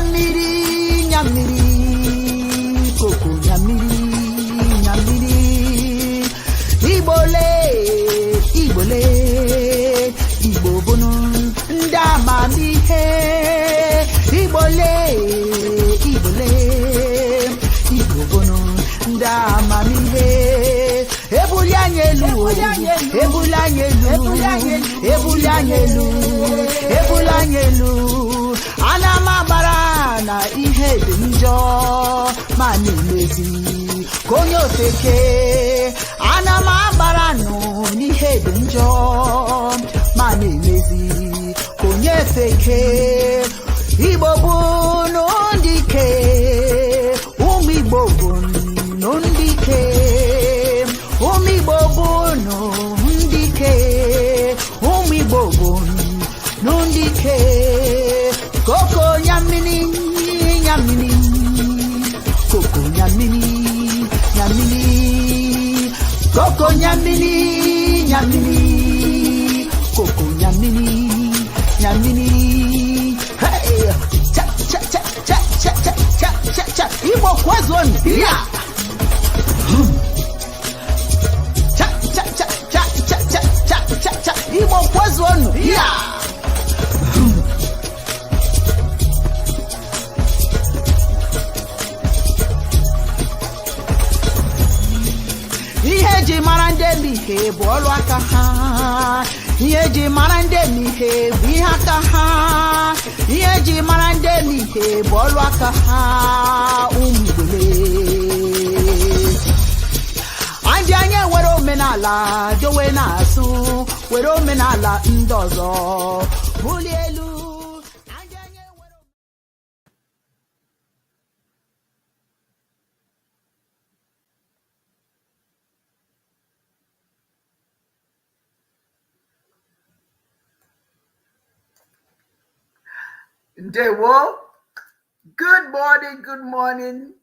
nyamiri, nyamiri, koko nyamiri, nyamiri. Ibole, ibole, Igbo bunu ndamamihe. Ibole, ibole, Igbo bunu ndamamihe. Ebulianyelu, ebulianyelu, ebulianyelu, ebulianyelu. Anamabara na ihe dị njọ ma na-emezi konye ofeke. Anamabara no n'ihe dị njọ ma na-emezi konye ofeke. Igbo bụ n'ndike, ụmụ Igbo bụ n'ndike, ụmụ Igbo bụ n'ndike, ụmụ Igbo bụ n'ndike. Koko nyamini, nyamini, koko nyamini, nyamini, koko nyamini, nyamini, koko nyamini, nyamini. Hey, cha cha cha cha cha cha cha cha cha. Igbo kwazon, yeah. Cha cha cha cha cha cha cha cha cha. Igbo kwazon, yeah. Ihe ji mara ndị mihe bụ ọrụ aka ha. Ihe ji mara ndị mihe bụ ihe aka ha. Ihe ji mara ndị mihe bụ ọrụ aka ha. Ụmụgbele ndị anyị were omenala dowe n'azụ, were omenala ndị ọzọ bulie elu. Ndewo. Good morning, good morning.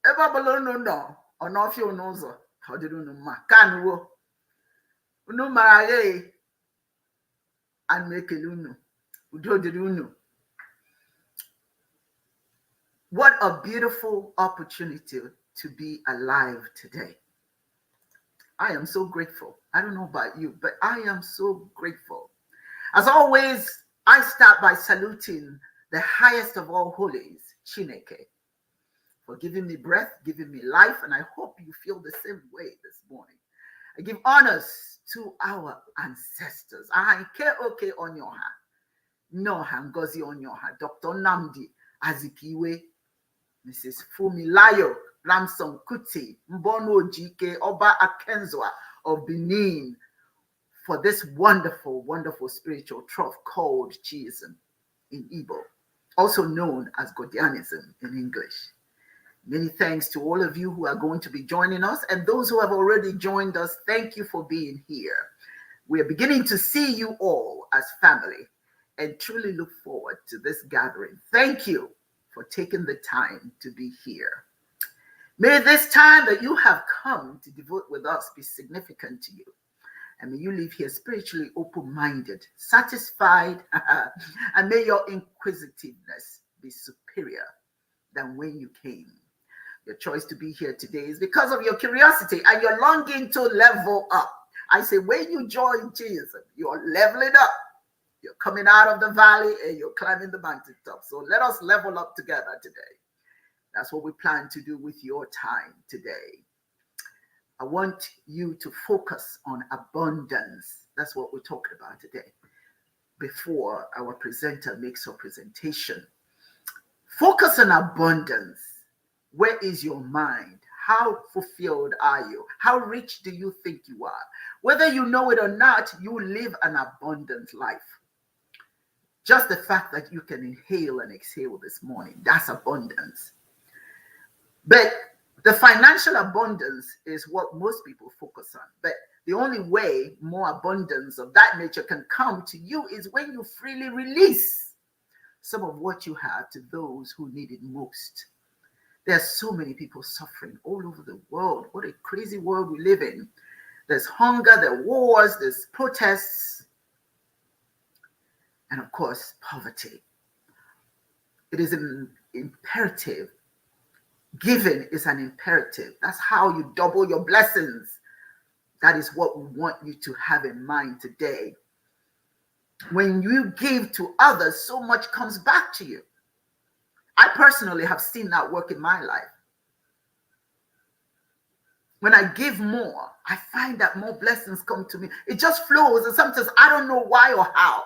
Ebe balonu no onofi onozo hodiri unu ma kanwo. Unu mara ye an mekele unu. Udo diri unu. What a beautiful opportunity to be alive today. I am so grateful. I don't know about you, but I am so grateful. As always, I start by saluting the highest of all holies, Chineke, for giving me breath, giving me life, and I hope you feel the same way this morning. I give honors to our ancestors. Oke Onyoha, Noha Ngozi Onyoha, Dr. Namdi Azikiwe, Mrs. Fumilayo Lamson Kuti, Mbono Jike, Oba Akenzwa of Benin, for this wonderful, wonderful spiritual trough called Chiism in Igbo, also known as Godianism in English. Many thanks to all of you who are going to be joining us, and those who have already joined us, thank you for being here. We are beginning to see you all as family and truly look forward to this gathering. Thank you for taking the time to be here. May this time that you have come to devote with us be significant to you. And may you leave here spiritually open-minded, satisfied, and may your inquisitiveness be superior than when you came. Your choice to be here today is because of your curiosity and your longing to level up. I say, when you join Chiism, you're leveling up. You're coming out of the valley and you're climbing the mountaintop. So let us level up together today. That's what we plan to do with your time today. I want you to focus on abundance. That's what we're talking about today. Before our presenter makes her presentation, focus on abundance. Where is your mind? How fulfilled are you? How rich do you think you are? Whether you know it or not, you live an abundant life. Just the fact that you can inhale and exhale this morning, that's abundance. But the financial abundance is what most people focus on. But the only way more abundance of that nature can come to you is when you freely release some of what you have to those who need it most. There are so many people suffering all over the world. What a crazy world we live in. There's hunger, there are wars, there's protests, and of course, poverty. It is an imperative. Giving is an imperative. That's how you double your blessings. That is what we want you to have in mind today. When you give to others, so much comes back to you. I personally have seen that work in my life. When I give more, I find that more blessings come to me. It just flows, and sometimes I don't know why or how.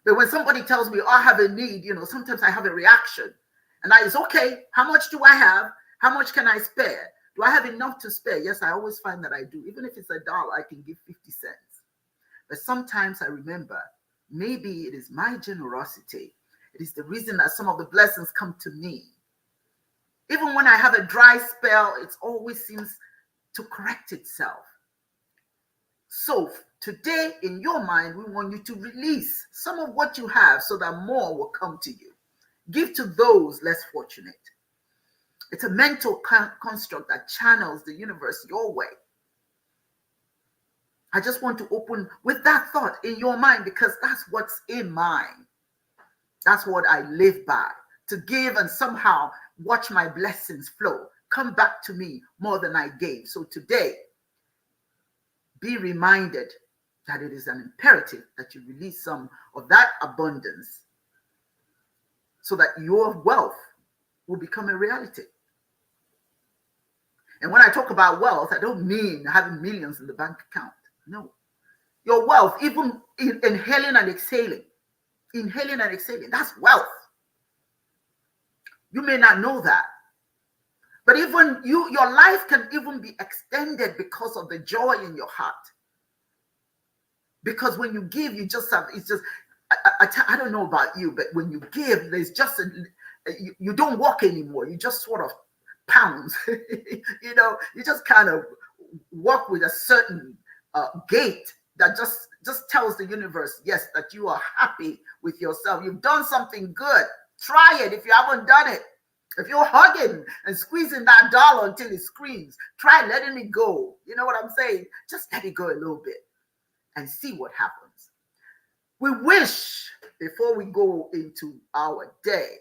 But when somebody tells me, oh, I have a need, sometimes I have a reaction. And that is, okay, how much do I have? How much can I spare? Do I have enough to spare? Yes, I always find that I do. Even if it's $1, I can give 50 cents. But sometimes I remember, maybe it is my generosity. It is the reason that some of the blessings come to me. Even when I have a dry spell, it always seems to correct itself. So today, in your mind, we want you to release some of what you have so that more will come to you. Give to those less fortunate. It's a mental construct that channels the universe your way. I just want to open with that thought in your mind, because that's what's in mine. That's what I live by. To give and somehow watch my blessings flow, come back to me more than I gave. So today, be reminded that it is an imperative that you release some of that abundance so that your wealth will become a reality. And when I talk about wealth, I don't mean having millions in the bank account. No. Your wealth, even inhaling and exhaling, that's wealth. You may not know that. But even your life can even be extended because of the joy in your heart. Because when you give, you just have, it's just, I don't know about you, but when you give, there's just, you don't walk anymore. You just sort of pounds, you just kind of walk with a certain gait that just tells the universe, yes, that you are happy with yourself. You've done something good. Try it if you haven't done it. If you're hugging and squeezing that dollar until it screams, try letting it go. You know what I'm saying? Just let it go a little bit and see what happens. We wish, before we go into our day,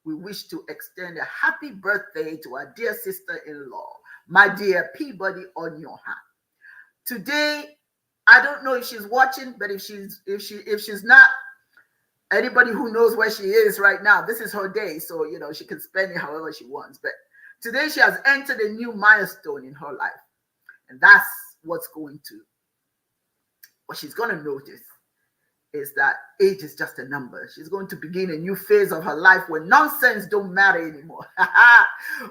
we wish to extend a happy birthday to our dear sister-in-law, my dear Peabody Onyoha. Today, I don't know if she's watching, but if she's not, anybody who knows where she is right now, this is her day, so she can spend it however she wants. But today she has entered a new milestone in her life, and that's what she's going to notice is that age is just a number. She's going to begin a new phase of her life where nonsense don't matter anymore,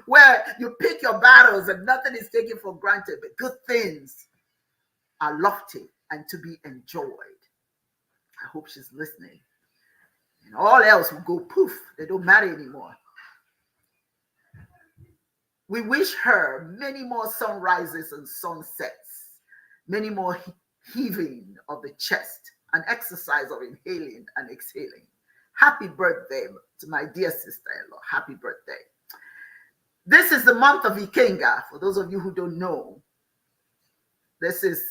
where you pick your battles and nothing is taken for granted, but good things are lofty and to be enjoyed. I hope she's listening. And all else will go poof. They don't matter anymore. We wish her many more sunrises and sunsets, many more heaving of the chest, an exercise of inhaling and exhaling. Happy birthday to my dear sister-in-law. Happy birthday. This is the month of Ikenga. For those of you who don't know, this is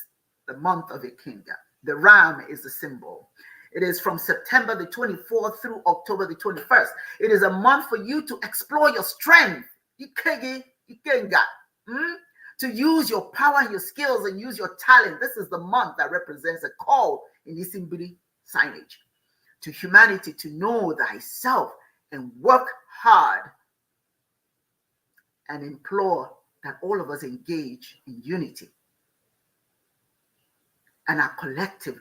the month of Ikenga. The ram is the symbol. It is from September the 24th through October the 21st. It is a month for you to explore your strength. Ikenga. To use your power and your skills and use your talent. This is the month that represents a call in Isimbiri signage to humanity to know thyself and work hard, and implore that all of us engage in unity and our collective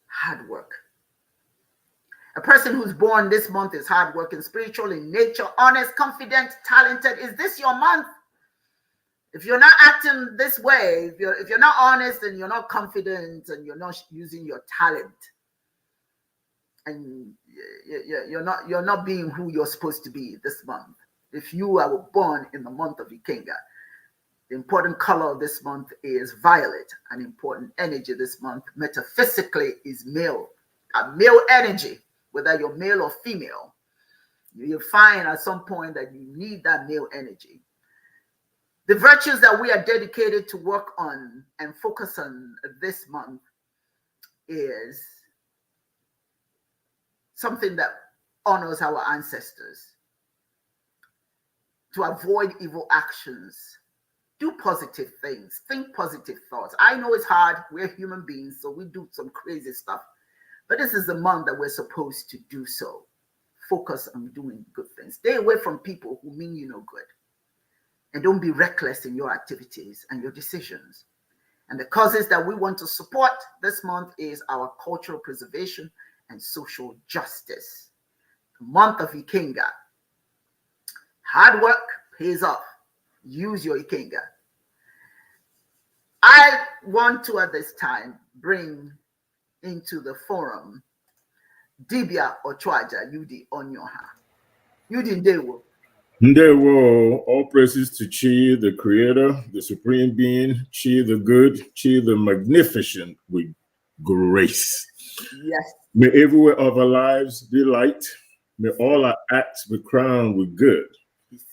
hard work. A person who's born this month is hardworking, spiritual in nature, honest, confident, talented. Is this your month? If you're not acting this way, if you're not honest and you're not confident and you're not using your talent, and you're not being who you're supposed to be this month. If you were born in the month of Ikenga, the important color of this month is violet. An important energy this month, metaphysically, is male. A male energy, whether you're male or female. You'll find at some point that you need that male energy. The virtues that we are dedicated to work on and focus on this month is something that honors our ancestors, to avoid evil actions, do positive things, think positive thoughts. I know it's hard. We're human beings, so we do some crazy stuff. But this is the month that we're supposed to do so. Focus on doing good things. Stay away from people who mean you no good. And don't be reckless in your activities and your decisions. And the causes that we want to support this month is our cultural preservation and social justice. The month of Ikenga. Hard work pays off. Use your Ikenga. I want to at this time bring into the forum Dibia Ochwaja Yudi Onyoha. Yudi Ndewo. Ndewo, all praises to Chi, the creator, the supreme being, Chi the good, Chi the magnificent with grace. Yes. May everywhere of our lives be light. May all our acts be crowned with good.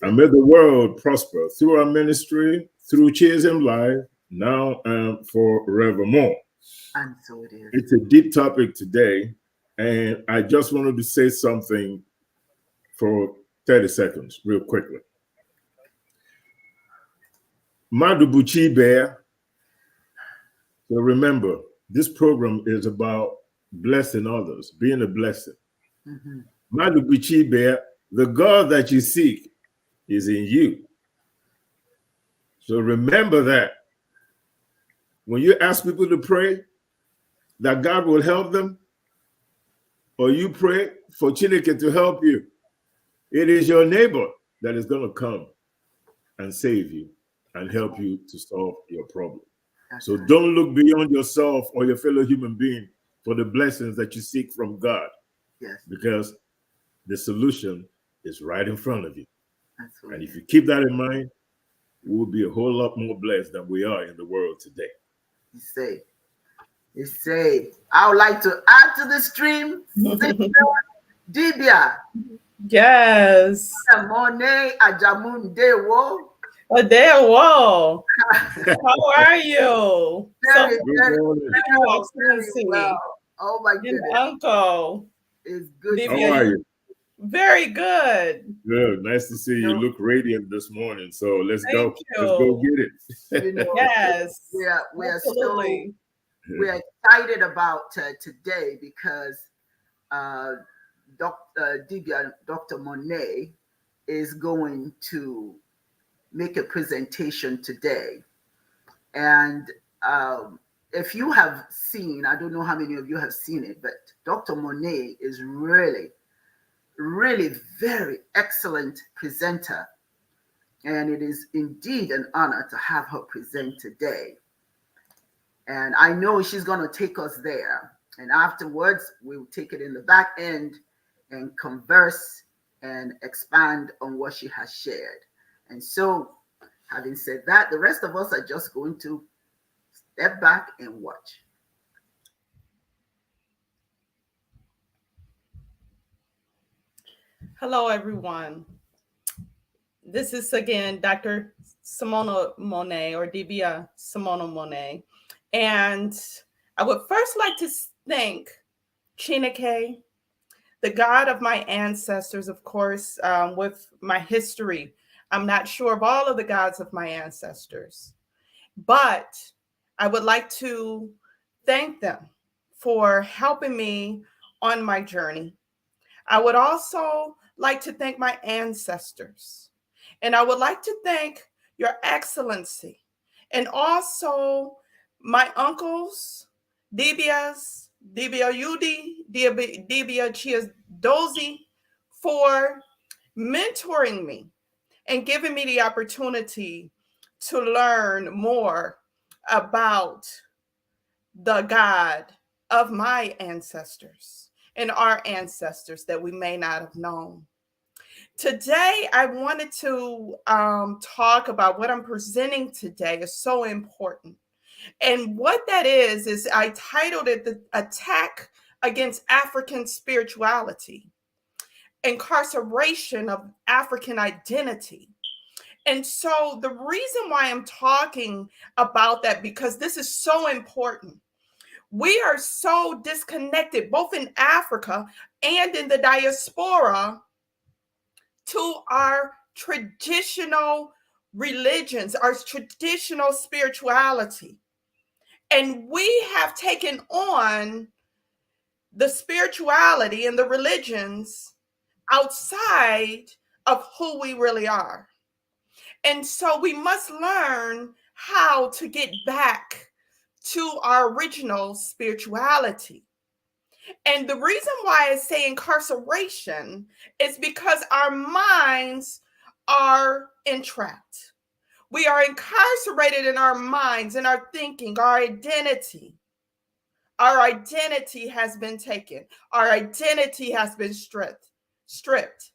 And may the world prosper through our ministry, through Chiism Live, now and forevermore. And so it is. It's a deep topic today, and I just wanted to say something for 30 seconds, real quickly. Madubuchi Bear. So remember, this program is about blessing others, being a blessing. Madubuchi Bear, the God that you seek is in you. So remember that. When you ask people to pray, that God will help them, or you pray for Chineke to help you, it is your neighbor that is going to come and save you and help you to solve your problem. So don't look beyond yourself or your fellow human being for the blessings that you seek from God. Yes. Because the solution is right in front of you. Absolutely. And if you keep that in mind, we'll be a whole lot more blessed than we are in the world today. You say, I would like to add to the stream, Dibia. Yes. Symona Monet Ajamu Ndewo. Adewo. How are you? Very well. Oh my goodness. Uncle. It's good. How are you? Very good. Good. Nice to see you. You look radiant this morning. So let's go. Thank you. Let's go get it. You know, Yes. We're excited about today because Dr. Monet is going to make a presentation today. And if you have seen, I don't know how many of you have seen it, but Dr. Monet is really very excellent presenter. And it is indeed an honor to have her present today. And I know she's going to take us there. And afterwards, we'll take it in the back end and converse and expand on what she has shared. And so, having said that, the rest of us are just going to step back and watch. Hello, everyone. This is again Dr. Symona Monet, or Dibias Symona Monet. And I would first like to thank Chineke, the God of my ancestors, of course, with my history. I'm not sure of all of the gods of my ancestors, but I would like to thank them for helping me on my journey. I would also like to thank my ancestors, and I would like to thank Your Excellency, and also my uncles, Dibias, Dibia Yudi, Dibia Chiazdozi, for mentoring me and giving me the opportunity to learn more about the God of my ancestors and our ancestors that we may not have known. Today, I wanted to talk about what I'm presenting today is so important. And what that is I titled it The Attack Against African Spirituality, Incarceration of African Identity. And so the reason why I'm talking about that, because this is so important. we are so disconnected, both in Africa and in the diaspora, to our traditional religions, our traditional spirituality. And we have taken on the spirituality and the religions outside of who we really are. And so we must learn how to get back to our original spirituality. And the reason why I say incarceration is because our minds are entrapped. We are incarcerated in our minds, in our thinking, our identity. Our identity has been taken. Our identity has been stripped.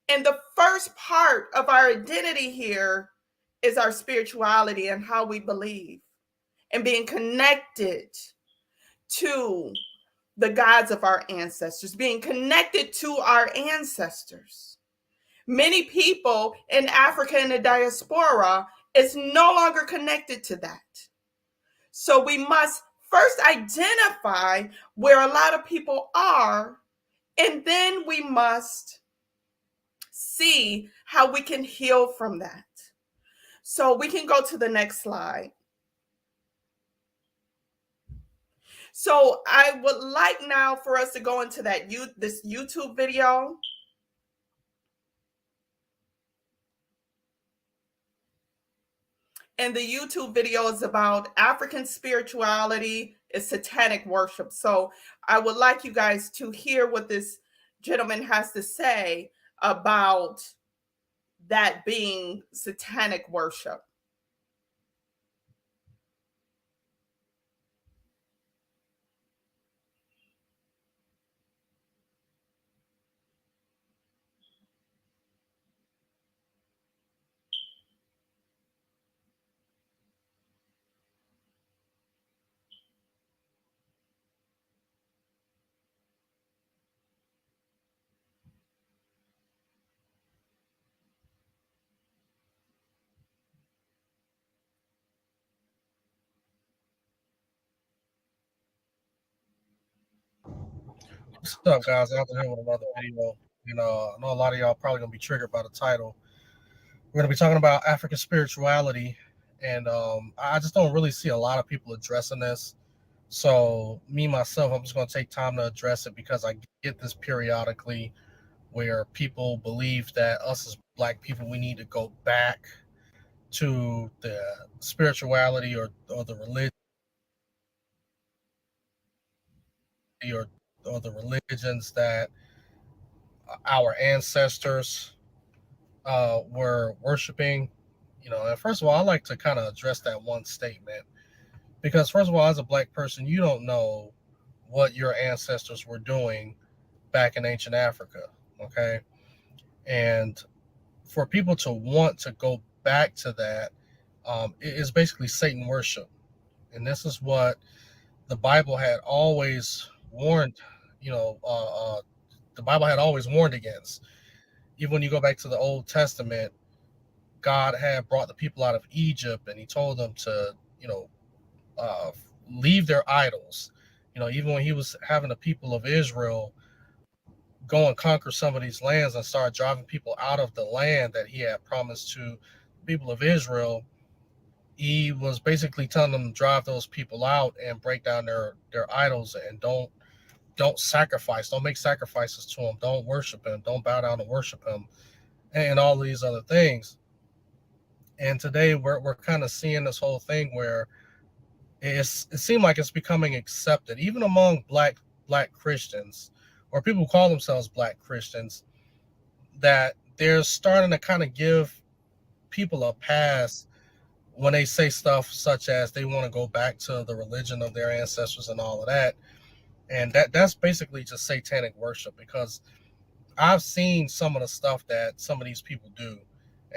And the first part of our identity here is our spirituality and how we believe and being connected to the gods of our ancestors, being connected to our ancestors. Many people in Africa and the diaspora is no longer connected to that. So we must first identify where a lot of people are, and then we must see how we can heal from that. So we can go to the next slide. So I would like now for us to go into this YouTube video. And the YouTube video is about African spirituality is satanic worship. So I would like you guys to hear what this gentleman has to say about that being satanic worship. What's up, guys? Out here with another video. I know a lot of y'all probably gonna be triggered by the title. We're gonna be talking about African spirituality, and I just don't really see a lot of people addressing this. So me myself, I'm just gonna take time to address it because I get this periodically, where people believe that us as Black people, we need to go back to the spirituality or the religion or the religions that our ancestors were worshiping. And first of all, I like to kind of address that one statement because, first of all, as a Black person, you don't know what your ancestors were doing back in ancient Africa. Okay. And for people to want to go back to that, it is basically Satan worship. And this is what the Bible had always warned, the Bible had always warned against. Even when you go back to the Old Testament, God had brought the people out of Egypt, and He told them to, uh, leave their idols. Even when He was having the people of Israel go and conquer some of these lands and start driving people out of the land that He had promised to the people of Israel, He was basically telling them to drive those people out and break down their idols and don't sacrifice, don't make sacrifices to Him, don't worship Him, don't bow down and worship Him, and all these other things. And today we're kind of seeing this whole thing where it seemed like it's becoming accepted, even among black Christians or people who call themselves Black Christians, that they're starting to kind of give people a pass when they say stuff such as they want to go back to the religion of their ancestors and all of that. And that's basically just satanic worship, because I've seen some of the stuff that some of these people do,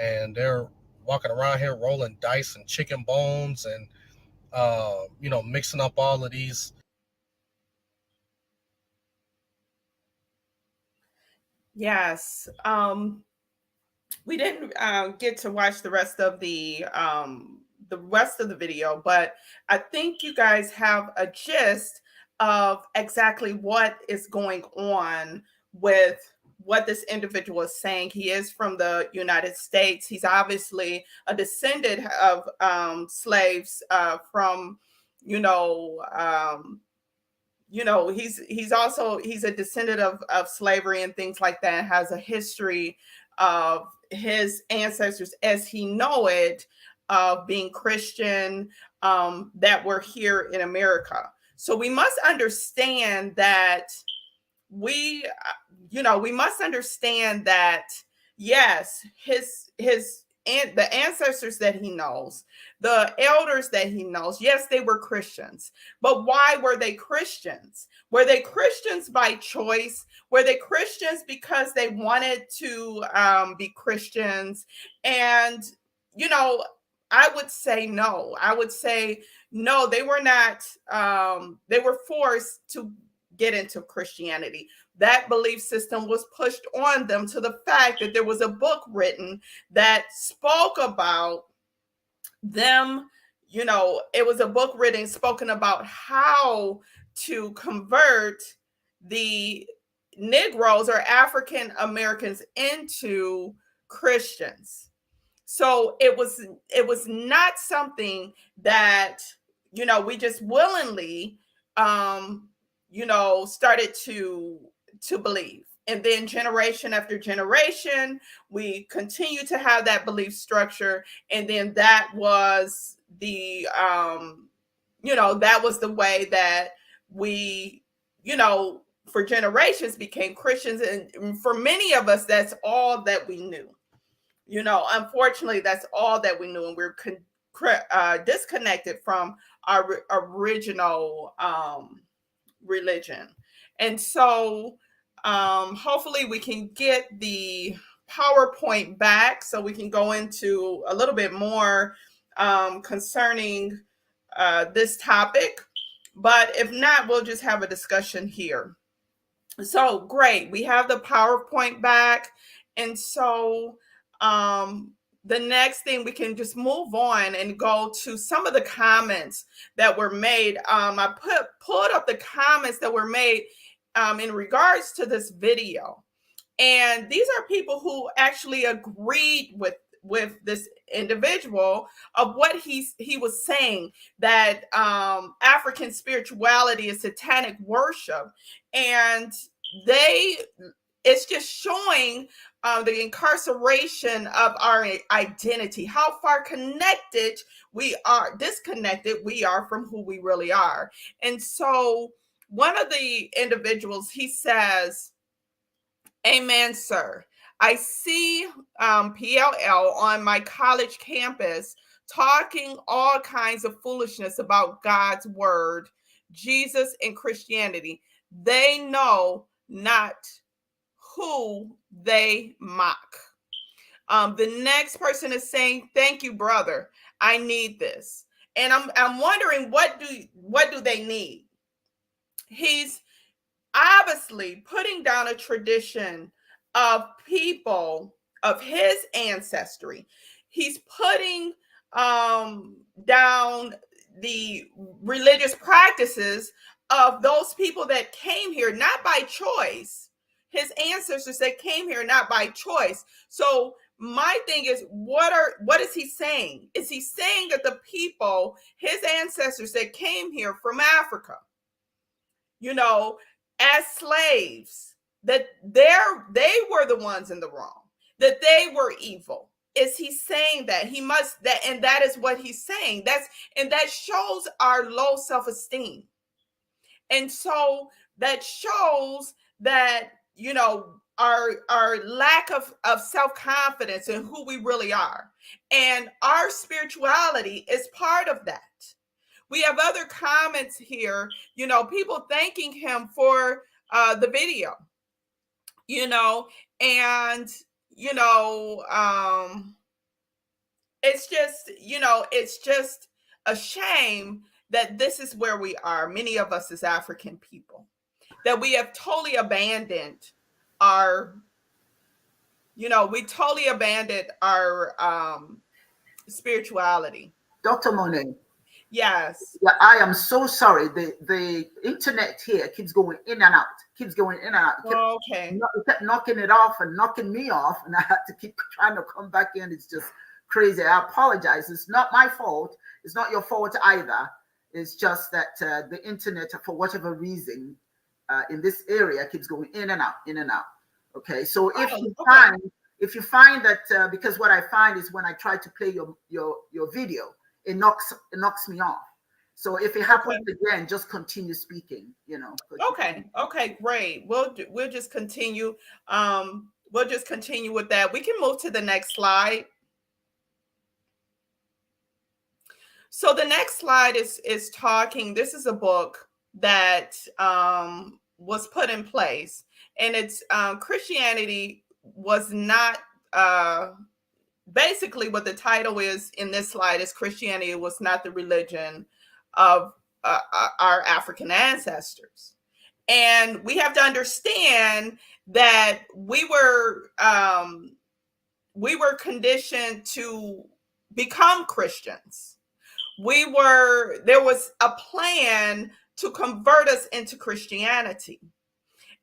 and they're walking around here rolling dice and chicken bones and mixing up all of these. Yes. We didn't get to watch the rest of the the rest of the video, but I think you guys have a gist of exactly what is going on with what this individual is saying. He is from the United States. He's obviously a descendant of slaves from, he's a descendant of slavery and things like that, has a history of his ancestors as he know it of being Christian that were here in America. So we must understand that we must understand that yes, the ancestors that he knows, the elders that he knows, yes, they were Christians. But why were they Christians? Were they Christians by choice? Were they Christians because they wanted to be Christians? And, I would say no. I would say no, they were not. They were forced to get into Christianity. That belief system was pushed on them to the fact that there was a book written that spoke about them. It was a book written spoken about how to convert the Negroes or African Americans into Christians. So it was not something that we just willingly started to believe. And then generation after generation, we continue to have that belief structure. And then that was the way that we, for generations became Christians. And for many of us, that's all that we knew. Unfortunately, that's all that we knew. And we're disconnected from our original religion. And so hopefully we can get the PowerPoint back so we can go into a little bit more concerning this topic. But if not, we'll just have a discussion here. So great, we have the PowerPoint back. And so the next thing, we can just move on and go to some of the comments that were made. I pulled up the comments that were made in regards to this video. And these are people who actually agreed with this individual of what he was saying, that African spirituality is satanic worship. And it's just showing the incarceration of our identity, how far disconnected we are from who we really are. And so one of the individuals, he says, "Amen, sir. I see PLL on my college campus talking all kinds of foolishness about God's word, Jesus, and Christianity. They know not who they mock." The next person is saying, "Thank you, brother. I need this." And I'm wondering, what do they need? He's obviously putting down a tradition of people of his ancestry. He's putting down the religious practices of those people that came here not by choice, his ancestors that came here not by choice. So my thing is, what is he saying? Is he saying that the people, his ancestors that came here from Africa, as slaves, that they were the ones in the wrong, that they were evil? Is he saying that? And that is what he's saying. That shows our low self-esteem. And so that shows that, our lack of self-confidence in who we really are. And our spirituality is part of that. We have other comments here, people thanking him for the video, and, it's just a shame that this is where we are, many of us as African people, that we have totally abandoned our spirituality. Dr. Monet. Yes. Yeah, I am so sorry. The internet here keeps going in and out, keeps going in and out. Okay. It kept knocking it off and knocking me off, and I had to keep trying to come back in. It's just crazy. I apologize. It's not my fault. It's not your fault either. It's just that the internet, for whatever reason, in this area, keeps going in and out, in and out. Okay, so if you find that because what I find is when I try to play your video, it knocks me off. So if it happens again, just continue speaking. Okay. Okay. Great. We'll just continue. We'll just continue with that. We can move to the next slide. So the next slide is talking. This is a book that was put in place, and it's Christianity was not. Basically, what the title is in this slide is Christianity was not the religion of our African ancestors. And we have to understand that we were conditioned to become Christians. There was a plan to convert us into Christianity.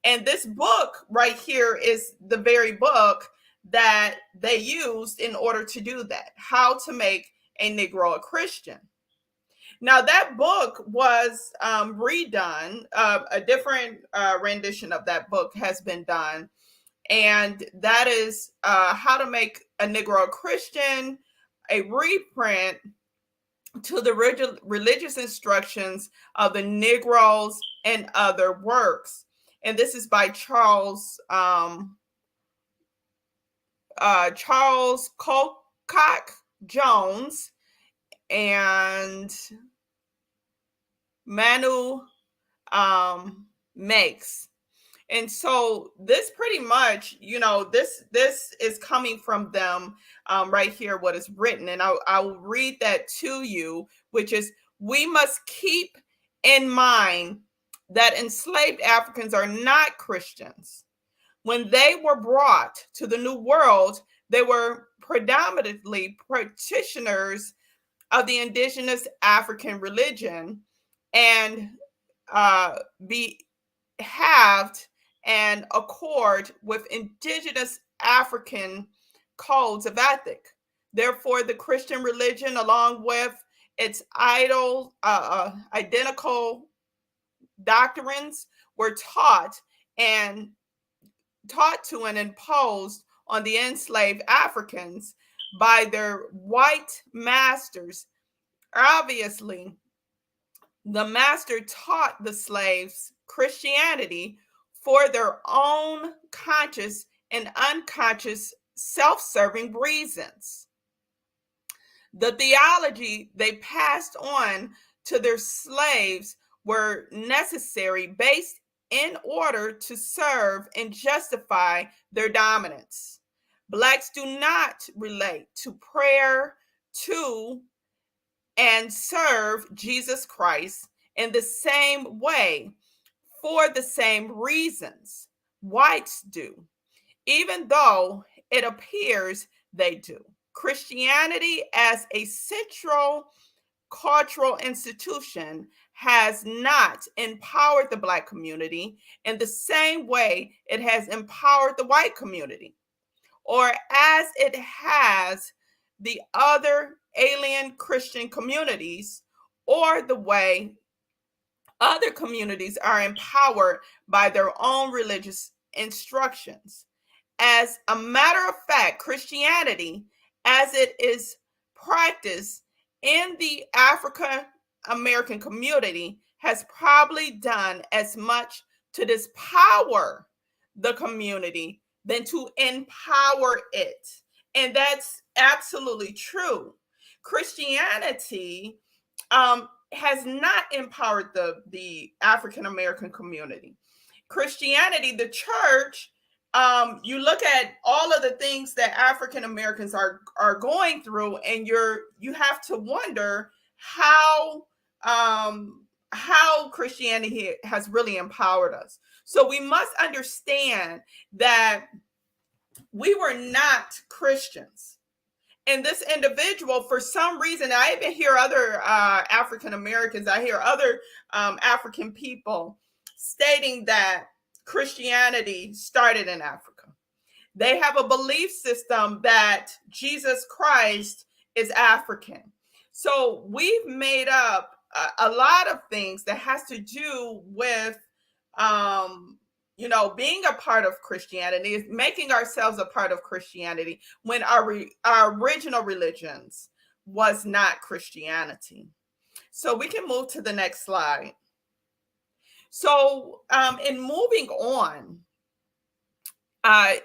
And this book right here is the very book that they used in order to do that. How to make a Negro a Christian. Now that book was redone. A different rendition of that book has been done. And that is How to Make a Negro a Christian, a reprint to the religious instructions of the Negroes and other works. And this is by Charles Colcock Jones and Manu Makes. And so this pretty much, this is coming from them right here, what is written. And I'll read that to you, which is, we must keep in mind that enslaved Africans are not Christians. When they were brought to the New World, they were predominantly practitioners of the indigenous African religion and behaved and accord with indigenous African codes of ethic. Therefore, the Christian religion, along with its identical doctrines, were taught to and imposed on the enslaved Africans by their white masters. Obviously, the master taught the slaves Christianity for their own conscious and unconscious self-serving reasons. The theology they passed on to their slaves were necessary, based in order to serve and justify their dominance. Blacks do not relate to prayer to and serve Jesus Christ in the same way for the same reasons whites do, even though it appears they do. Christianity as a central cultural institution has not empowered the Black community in the same way it has empowered the white community, or as it has the other alien Christian communities, or the way other communities are empowered by their own religious instructions. As a matter of fact, Christianity, as it is practiced in the African American community, has probably done as much to dispower the community than to empower it. And that's absolutely true. Christianity has not empowered the African American community. Christianity, the church, you look at all of the things that African Americans are going through, and you have to wonder how Christianity has really empowered us. So we must understand that we were not Christians. And this individual, for some reason, I even hear other African Americans, I hear other African people stating that Christianity started in Africa. They have a belief system that Jesus Christ is African. So we've made up a lot of things that has to do with, being a part of Christianity, is making ourselves a part of Christianity when our original religions was not Christianity. So we can move to the next slide. So in moving on,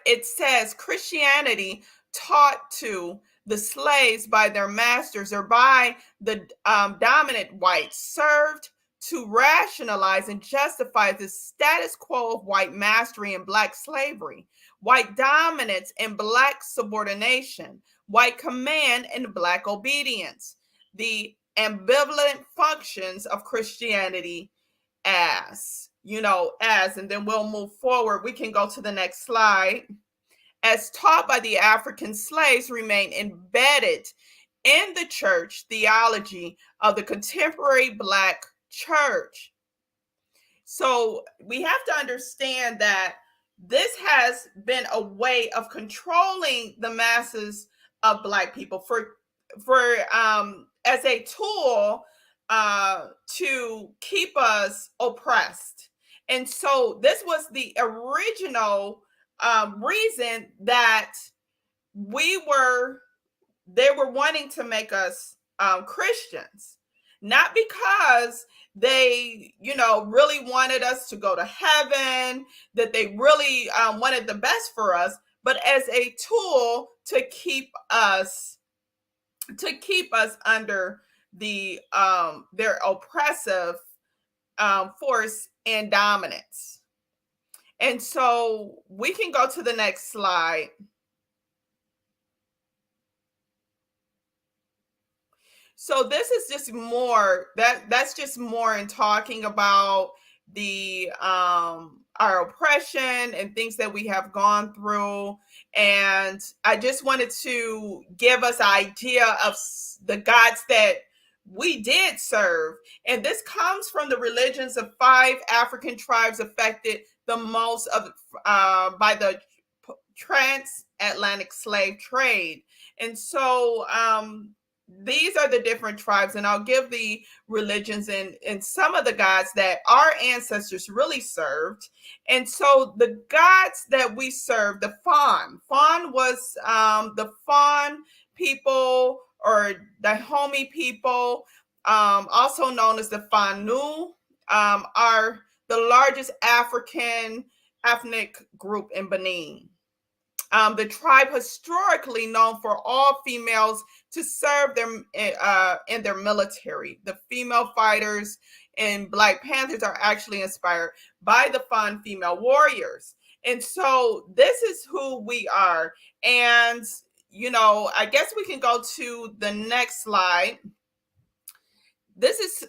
it says Christianity taught to the slaves by their masters or by the dominant whites served to rationalize and justify the status quo of white mastery and black slavery, white dominance and black subordination, white command and black obedience, the ambivalent functions of Christianity as, and then we'll move forward. We can go to the next slide. As taught by the African slaves remain embedded in the church theology of the contemporary Black church. So we have to understand that this has been a way of controlling the masses of Black people for as a tool to keep us oppressed. And so this was the original reason that they were wanting to make us Christians, not because they, really wanted us to go to heaven, that they really wanted the best for us, but as a tool to keep us under the their oppressive force and dominance. And so we can go to the next slide. So this is just more, that's just more in talking about the our oppression and things that we have gone through. And I just wanted to give us an idea of the gods that we did serve. And this comes from the religions of 5 African tribes affected the most by the transatlantic slave trade. And so these are the different tribes, and I'll give the religions and some of the gods that our ancestors really served. And so the gods that we served, the Fon was the Fon people, or the Dahomey people, also known as the Fanu, are the largest ethnic group in Benin. The tribe historically known for all females to serve them in their military. The female fighters in Black Panthers are actually inspired by the Fon female warriors. And so this is who we are. And, I guess we can go to the next slide. This is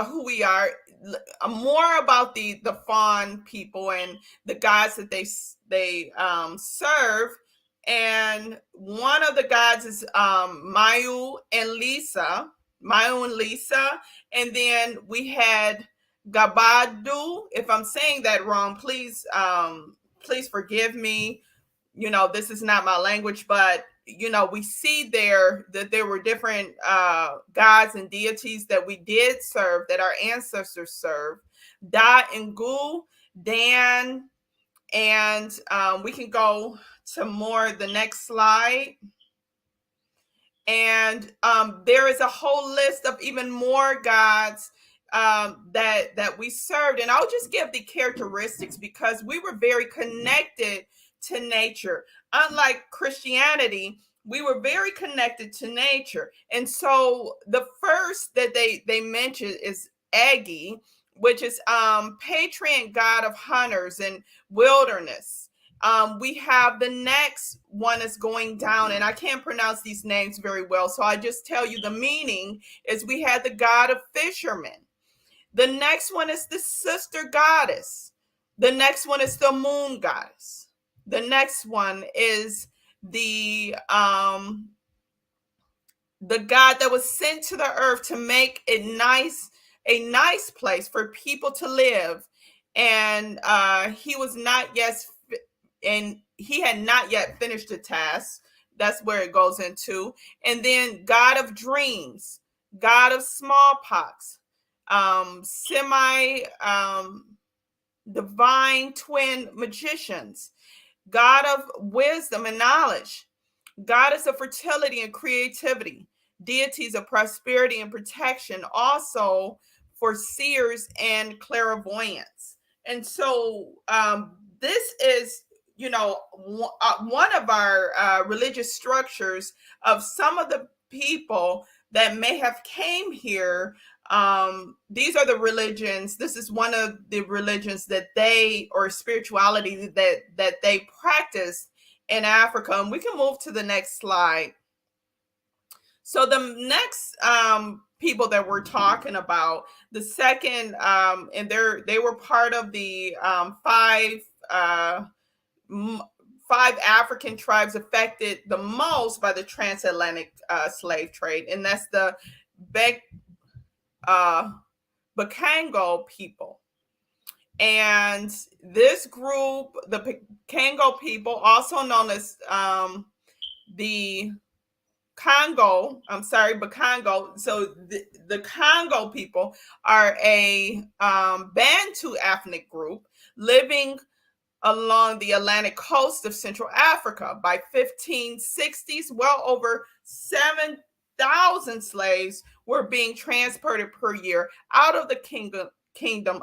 who we are. More about the Fon people and the gods that they serve. And one of the gods is Mayu and Lisa. And then we had Gabadu. If I'm saying that wrong, please forgive me. This is not my language, but we see there that there were different gods and deities that we did serve, that our ancestors served. Da and Gu, Dan, and we can go to the next slide. And there is a whole list of even more gods that we served. And I'll just give the characteristics, because we were very connected to nature. Unlike Christianity, we were very connected to nature. And so the first that they mention is Egi, which is patron god of hunters and wilderness. We have the next one is going down, and I can't pronounce these names very well, so I just tell you the meaning is we had the god of fishermen. The next one is the sister goddess. The next one is the moon goddess. The next one is the the God that was sent to the earth to make it a nice place for people to live. And he was not yet, and he had not yet finished the task. That's where it goes into. And then God of dreams, God of smallpox, semi divine twin magicians, God of wisdom and knowledge, goddess of fertility and creativity, deities of prosperity and protection, also for seers and clairvoyants. And so this is, one of our religious structures of some of the people that may have came here. These are the religions. This is one of the religions that they, or spirituality that they practice in Africa. And we can move to the next slide. So the next people that we're talking about, the second, and they were part of the five African tribes affected the most by the transatlantic slave trade, and that's the Bakongo people. And this group, the Bakongo people, also known as the Bakongo. So the Congo people are a Bantu ethnic group living along the Atlantic coast of Central Africa. By 1560s, well over 7,000 slaves were being transported per year out of the Kingdom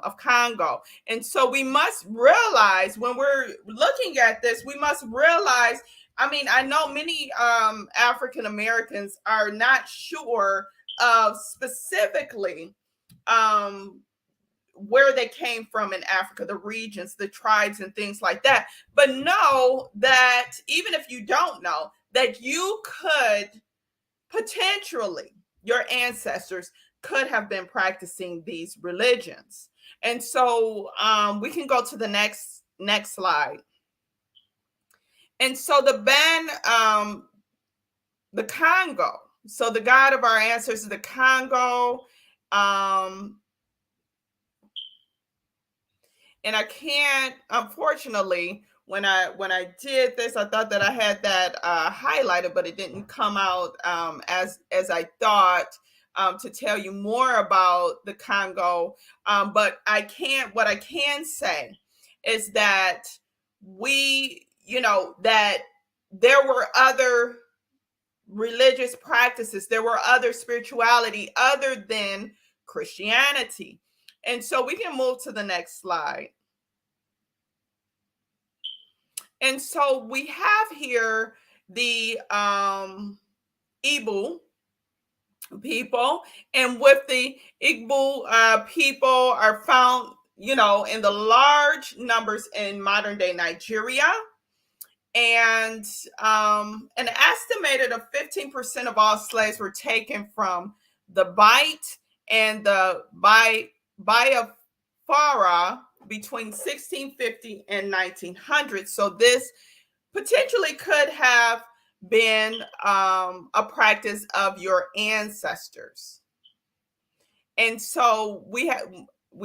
of Congo. And so we must realize, when we're looking at this, we must realize, I know many African Americans are not sure of specifically where they came from in Africa, the regions, the tribes, and things like that. But know that even if you don't know, that you could potentially, your ancestors could have been practicing these religions. And so we can go to the next slide. And so the Congo. So the God of our ancestors, the Congo. And I can't, unfortunately, when I did this, I thought that I had that highlighted, but it didn't come out as I thought, to tell you more about the Congo. But what I can say is that that there were other religious practices, there were other spirituality other than Christianity. And so we can move to the next slide. And so we have here the Igbo people, and with the Igbo people are found, in the large numbers in modern day Nigeria. And an estimated of 15% of all slaves were taken from the Bight and the Biafra between 1650 and 1900. So this potentially could have been a practice of your ancestors. And so we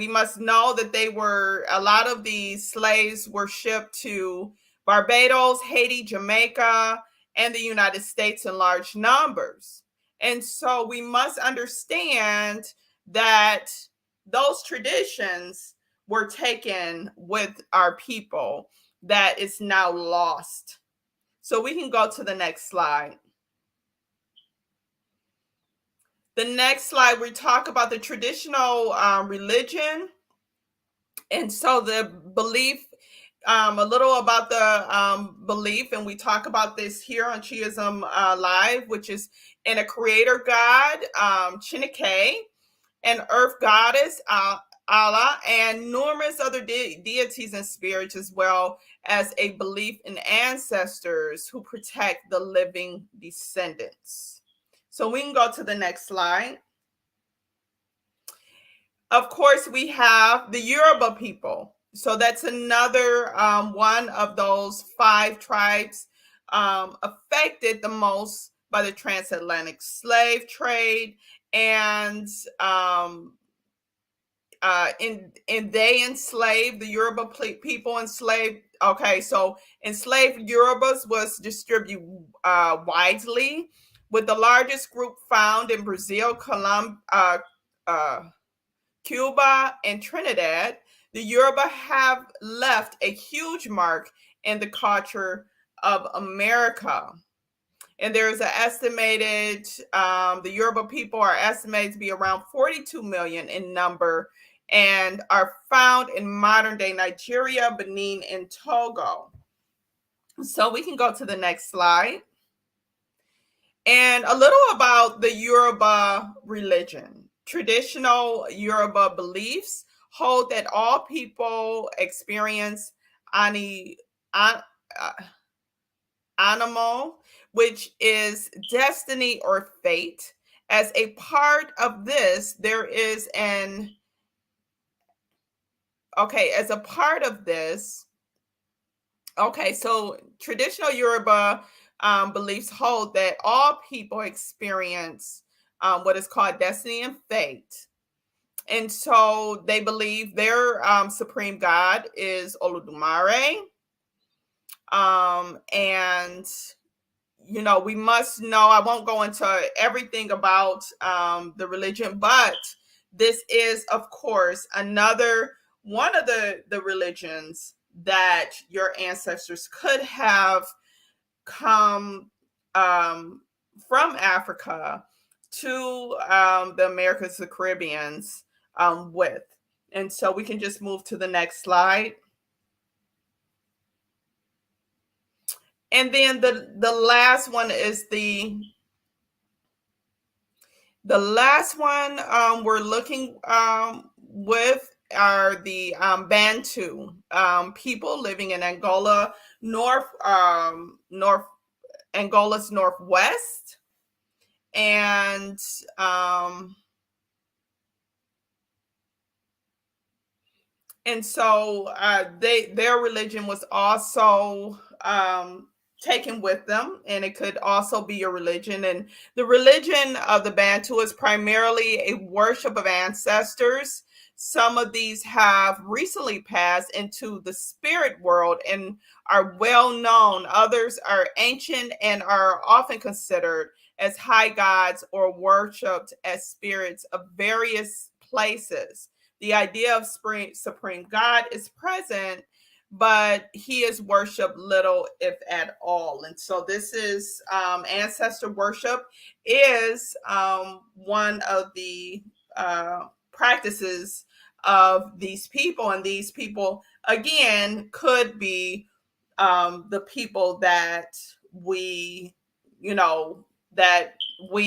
must know that a lot of these slaves were shipped to Barbados, Haiti, Jamaica, and the United States in large numbers. And so we must understand that those traditions were taken with our people that is now lost. So we can go to the next slide. The next slide, we talk about the traditional religion. And so the belief, a little about the belief, and we talk about this here on Chiism Live, which is in a creator God, Chineke, an earth goddess, Allah, and numerous other deities and spirits, as well as a belief in ancestors who protect the living descendants. So we can go to the next slide. Of course, we have the Yoruba people. So that's another one of those 5 tribes affected the most by the transatlantic slave trade, and they enslaved the Yoruba people. Enslaved. Okay, so enslaved Yorubas was distributed widely, with the largest group found in Brazil, Cuba, and Trinidad. The Yoruba have left a huge mark in the culture of America. And there's an estimated, the Yoruba people are estimated to be around 42 million in number and are found in modern day Nigeria, Benin, and Togo. So we can go to the next slide. And a little about the Yoruba religion. Traditional Yoruba beliefs hold that all people experience animal, which is destiny or fate. As a part of this, so traditional Yoruba beliefs hold that all people experience what is called destiny and fate. And so they believe their supreme God is Olodumare. And we must know, I won't go into everything about the religion, but this is, of course, one of the religions that your ancestors could have come from Africa to the Americas, the Caribbeans with. And so we can just move to the next slide. And then the last one is the last one we're looking with are the Bantu people living in Angola, Angola's northwest, and so their religion was also taken with them, and it could also be a religion. And the religion of the Bantu is primarily a worship of ancestors. Some of these have recently passed into the spirit world and are well known. Others are ancient and are often considered as high gods or worshipped as spirits of various places. The idea of supreme God is present, but he is worshipped little, if at all. And so this is ancestor worship is one of the practices of these people. And these people, again, could be the people that we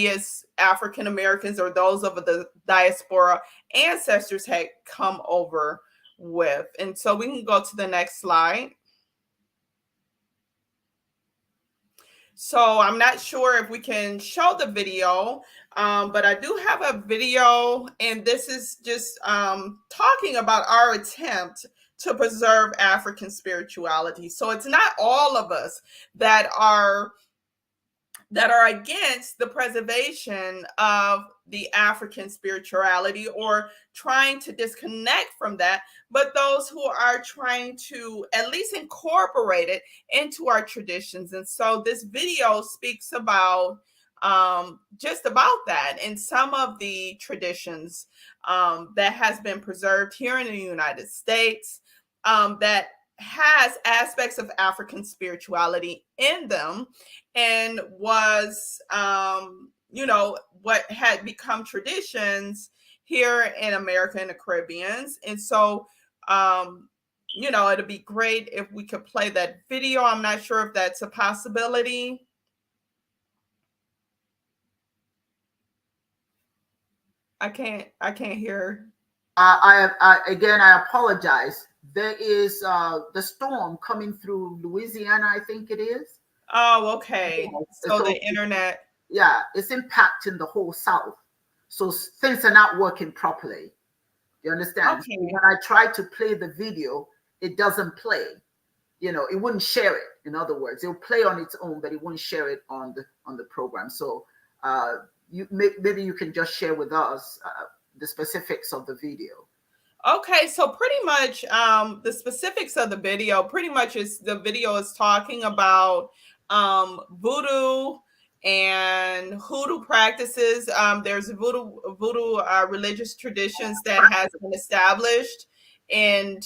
as African Americans or those of the diaspora ancestors had come over with. And so we can go to the next slide. So I'm not sure if we can show the video, but I do have a video, and this is just talking about our attempt to preserve African spirituality. So it's not all of us that are against the preservation of the African spirituality or trying to disconnect from that, but those who are trying to at least incorporate it into our traditions. And so this video speaks about just about that and some of the traditions that has been preserved here in the United States that has aspects of African spirituality in them, and was what had become traditions here in America and the Caribbean. And so it'd be great if we could play that video. I'm not sure if that's a possibility. I can't hear. I apologize. There is the storm coming through Louisiana, I think it is. Oh, okay. So the internet. Yeah, it's impacting the whole South. So things are not working properly. You understand? Okay. When I try to play the video, it doesn't play. it wouldn't share it. In other words, it'll play on its own, but it wouldn't share it on the program. So maybe you can just share with us the specifics of the video. Okay, so pretty much the specifics of the video pretty much is the video is talking about voodoo and hoodoo practices. There's voodoo religious traditions that has been established in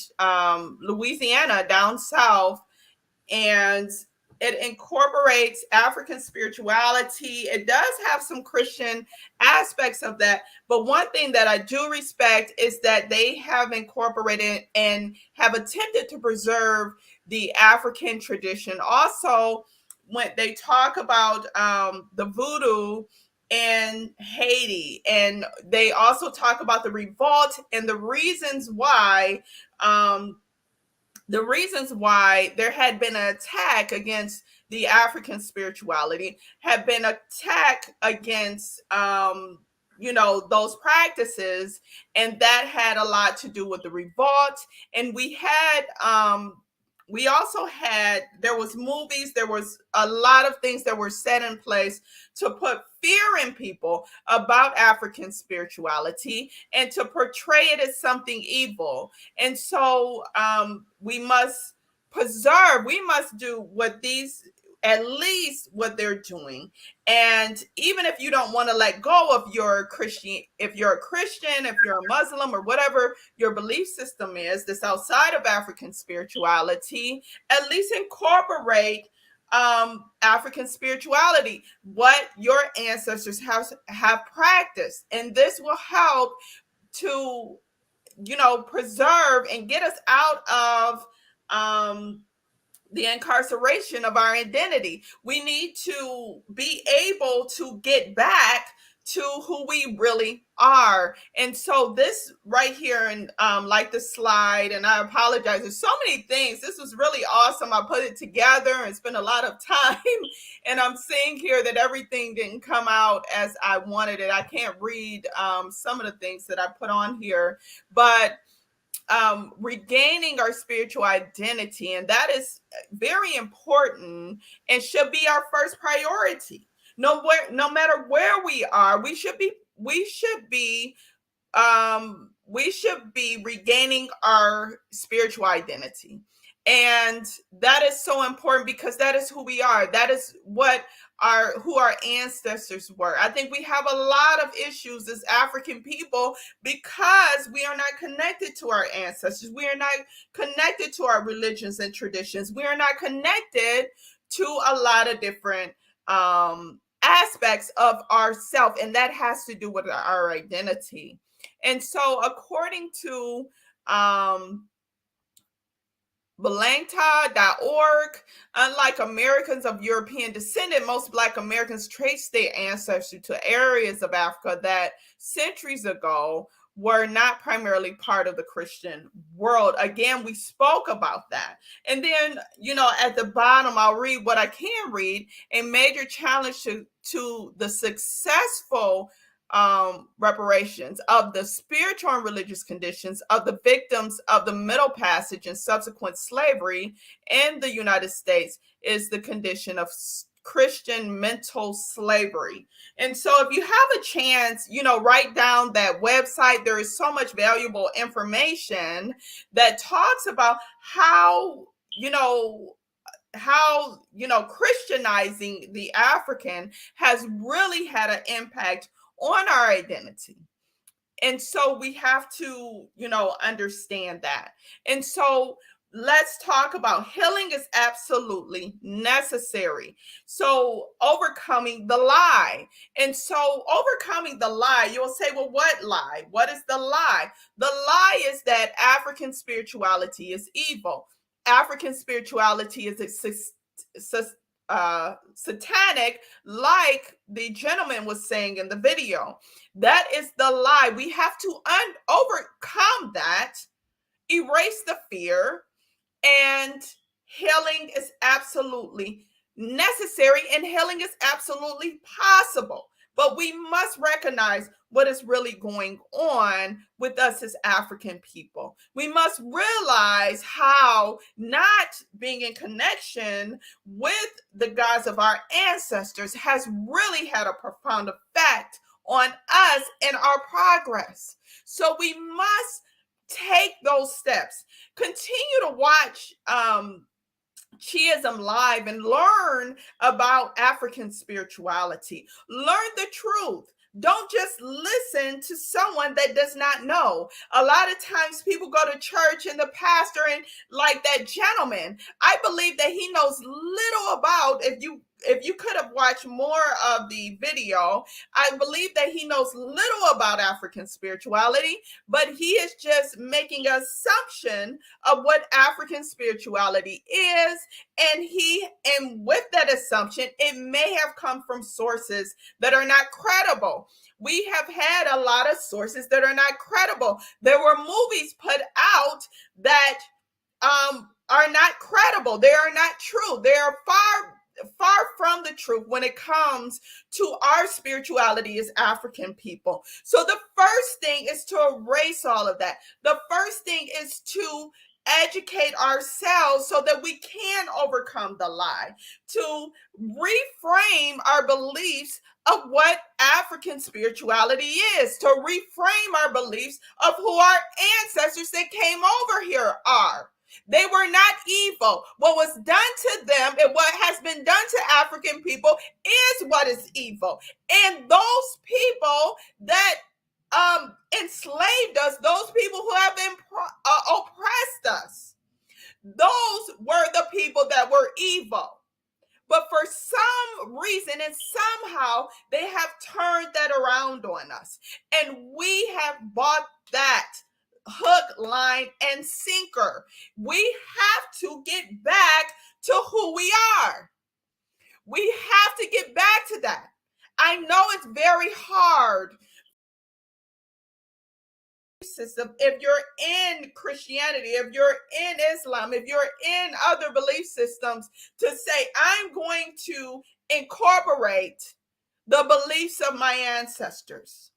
Louisiana down south, and it incorporates African spirituality. It does have some Christian aspects of that. But one thing that I do respect is that they have incorporated and have attempted to preserve the African tradition. Also, when they talk about the voodoo in Haiti, and they also talk about the revolt and the reasons why there had been an attack against the African spirituality, had been an attack against those practices, and that had a lot to do with the revolt. And there was movies, there was a lot of things that were set in place to put fear in people about African spirituality and to portray it as something evil. And so we must do at least what they're doing. And even if you don't want to let go of your Christian, if you're a Christian, if you're a Muslim, or whatever your belief system is that's outside of African spirituality, at least incorporate African spirituality, what your ancestors have practiced. And this will help to preserve and get us out of the incarceration of our identity. We need to be able to get back to who we really are. And so this right here, and like the slide, and I apologize, there's so many things. This was really awesome. I put it together and spent a lot of time, and I'm seeing here that everything didn't come out as I wanted it. I can't read some of the things that I put on here, but regaining our spiritual identity, and that is very important and should be our first priority. No matter where we are, we should be regaining our spiritual identity. And that is so important because that is who we are. That is who our ancestors were. I think we have a lot of issues as African people because we are not connected to our ancestors. We are not connected to our religions and traditions. We are not connected to a lot of different aspects of ourself, and that has to do with our identity. And so according to Belangta.org, unlike Americans of European descent, most Black Americans trace their ancestry to areas of Africa that centuries ago were not primarily part of the Christian world. Again, we spoke about that. And then, at the bottom, I'll read what I can read. A major challenge to the successful reparations of the spiritual and religious conditions of the victims of the Middle Passage and subsequent slavery in the United States is the condition of Christian mental slavery. And so if you have a chance, write down that website. There is so much valuable information that talks about how Christianizing the African has really had an impact on our identity. And so we have to, understand that. And so let's talk about healing is absolutely necessary. So overcoming the lie. And so overcoming the lie, you'll say, well, what lie? What is the lie? The lie is that African spirituality is evil. African spirituality is satanic, like the gentleman was saying in the video. That is the lie. We have to overcome that, erase the fear, and healing is absolutely necessary, and healing is absolutely possible. But we must recognize what is really going on with us as African people. We must realize how not being in connection with the gods of our ancestors has really had a profound effect on us and our progress. So we must take those steps. Continue to watch Chiism live and learn about African spirituality. Learn the truth. Don't just listen to someone that does not know. A lot of times people go to church and the pastor, and like that gentleman, I believe that he knows little about, if you could have watched more of the video, I believe that he knows little about African spirituality, but he is just making an assumption of what African spirituality is. And with that assumption, it may have come from sources that are not credible. We have had a lot of sources that are not credible. There were movies put out that are not credible. They are not true. They are far from the truth when it comes to our spirituality as African people. So the first thing is to erase all of that. The first thing is to educate ourselves so that we can overcome the lie, to reframe our beliefs of what African spirituality is, to reframe our beliefs of who our ancestors that came over here are. They were not evil. What was done to them and what has been done to African people is what is evil. And those people that enslaved us, those people who have oppressed us, those were the people that were evil. But for some reason and somehow they have turned that around on us. And we have bought that hook, line, and sinker. We have to get back to who we are. We have to get back to that. I know it's very hard. System, if you're in Christianity, if you're in Islam, if you're in other belief systems, to say, I'm going to incorporate the beliefs of my ancestors.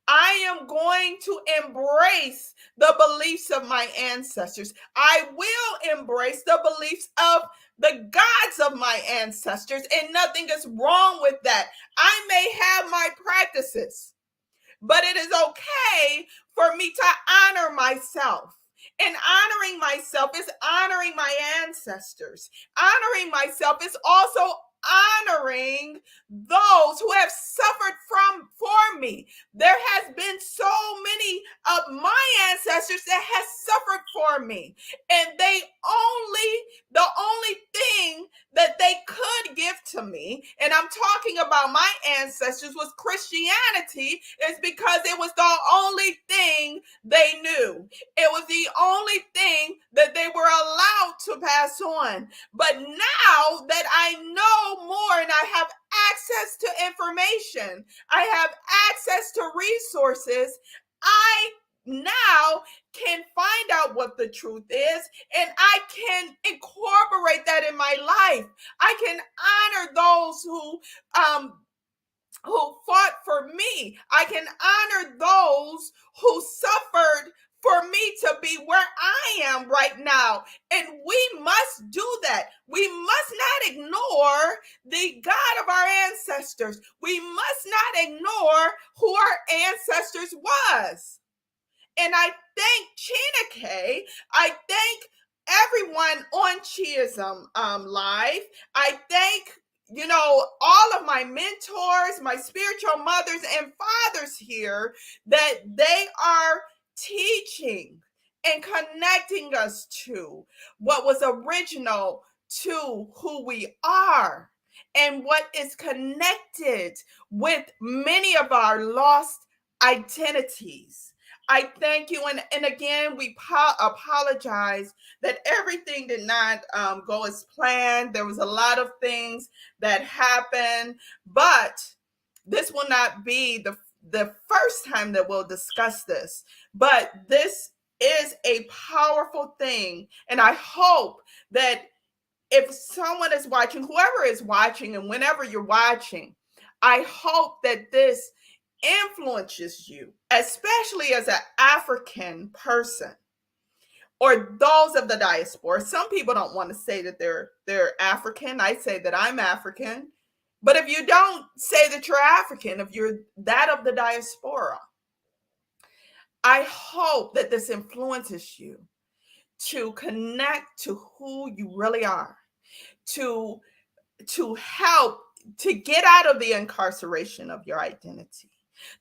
I am going to embrace the beliefs of my ancestors. I will embrace the beliefs of the gods of my ancestors, and nothing is wrong with that. I may have my practices, but it is okay for me to honor myself. And honoring myself is honoring my ancestors. Honoring myself is also honoring those who have suffered for me. There has been so many of my ancestors that has suffered for me, and the only thing that they could give to me, and I'm talking about my ancestors, was Christianity, is because it was the only thing they knew. It was the only thing that they were allowed to pass on. But now that I know more and I have access to information, I have access to resources, I now can find out what the truth is, and I can incorporate that in my life. I can honor those who fought for me. I can honor those who suffered for me to be where I am right now. And we must do that. We must not ignore the God of our ancestors. We must not ignore who our ancestors was. And I thank Chineke. I thank everyone on Chiism Live. I thank all of my mentors, my spiritual mothers and fathers here, that they are teaching and connecting us to what was original to who we are and what is connected with many of our lost identities. I thank you. And again, we apologize that everything did not go as planned. There was a lot of things that happened, but this will not be the first time that we'll discuss this. But this is a powerful thing. And I hope that if someone is watching, whoever is watching, and whenever you're watching, I hope that this influences you, especially as an African person or those of the diaspora. Some people don't want to say that they're African. I say that I'm African. But if you don't say that you're African, if you're that of the diaspora, I hope that this influences you to connect to who you really are, to help to get out of the incarceration of your identity,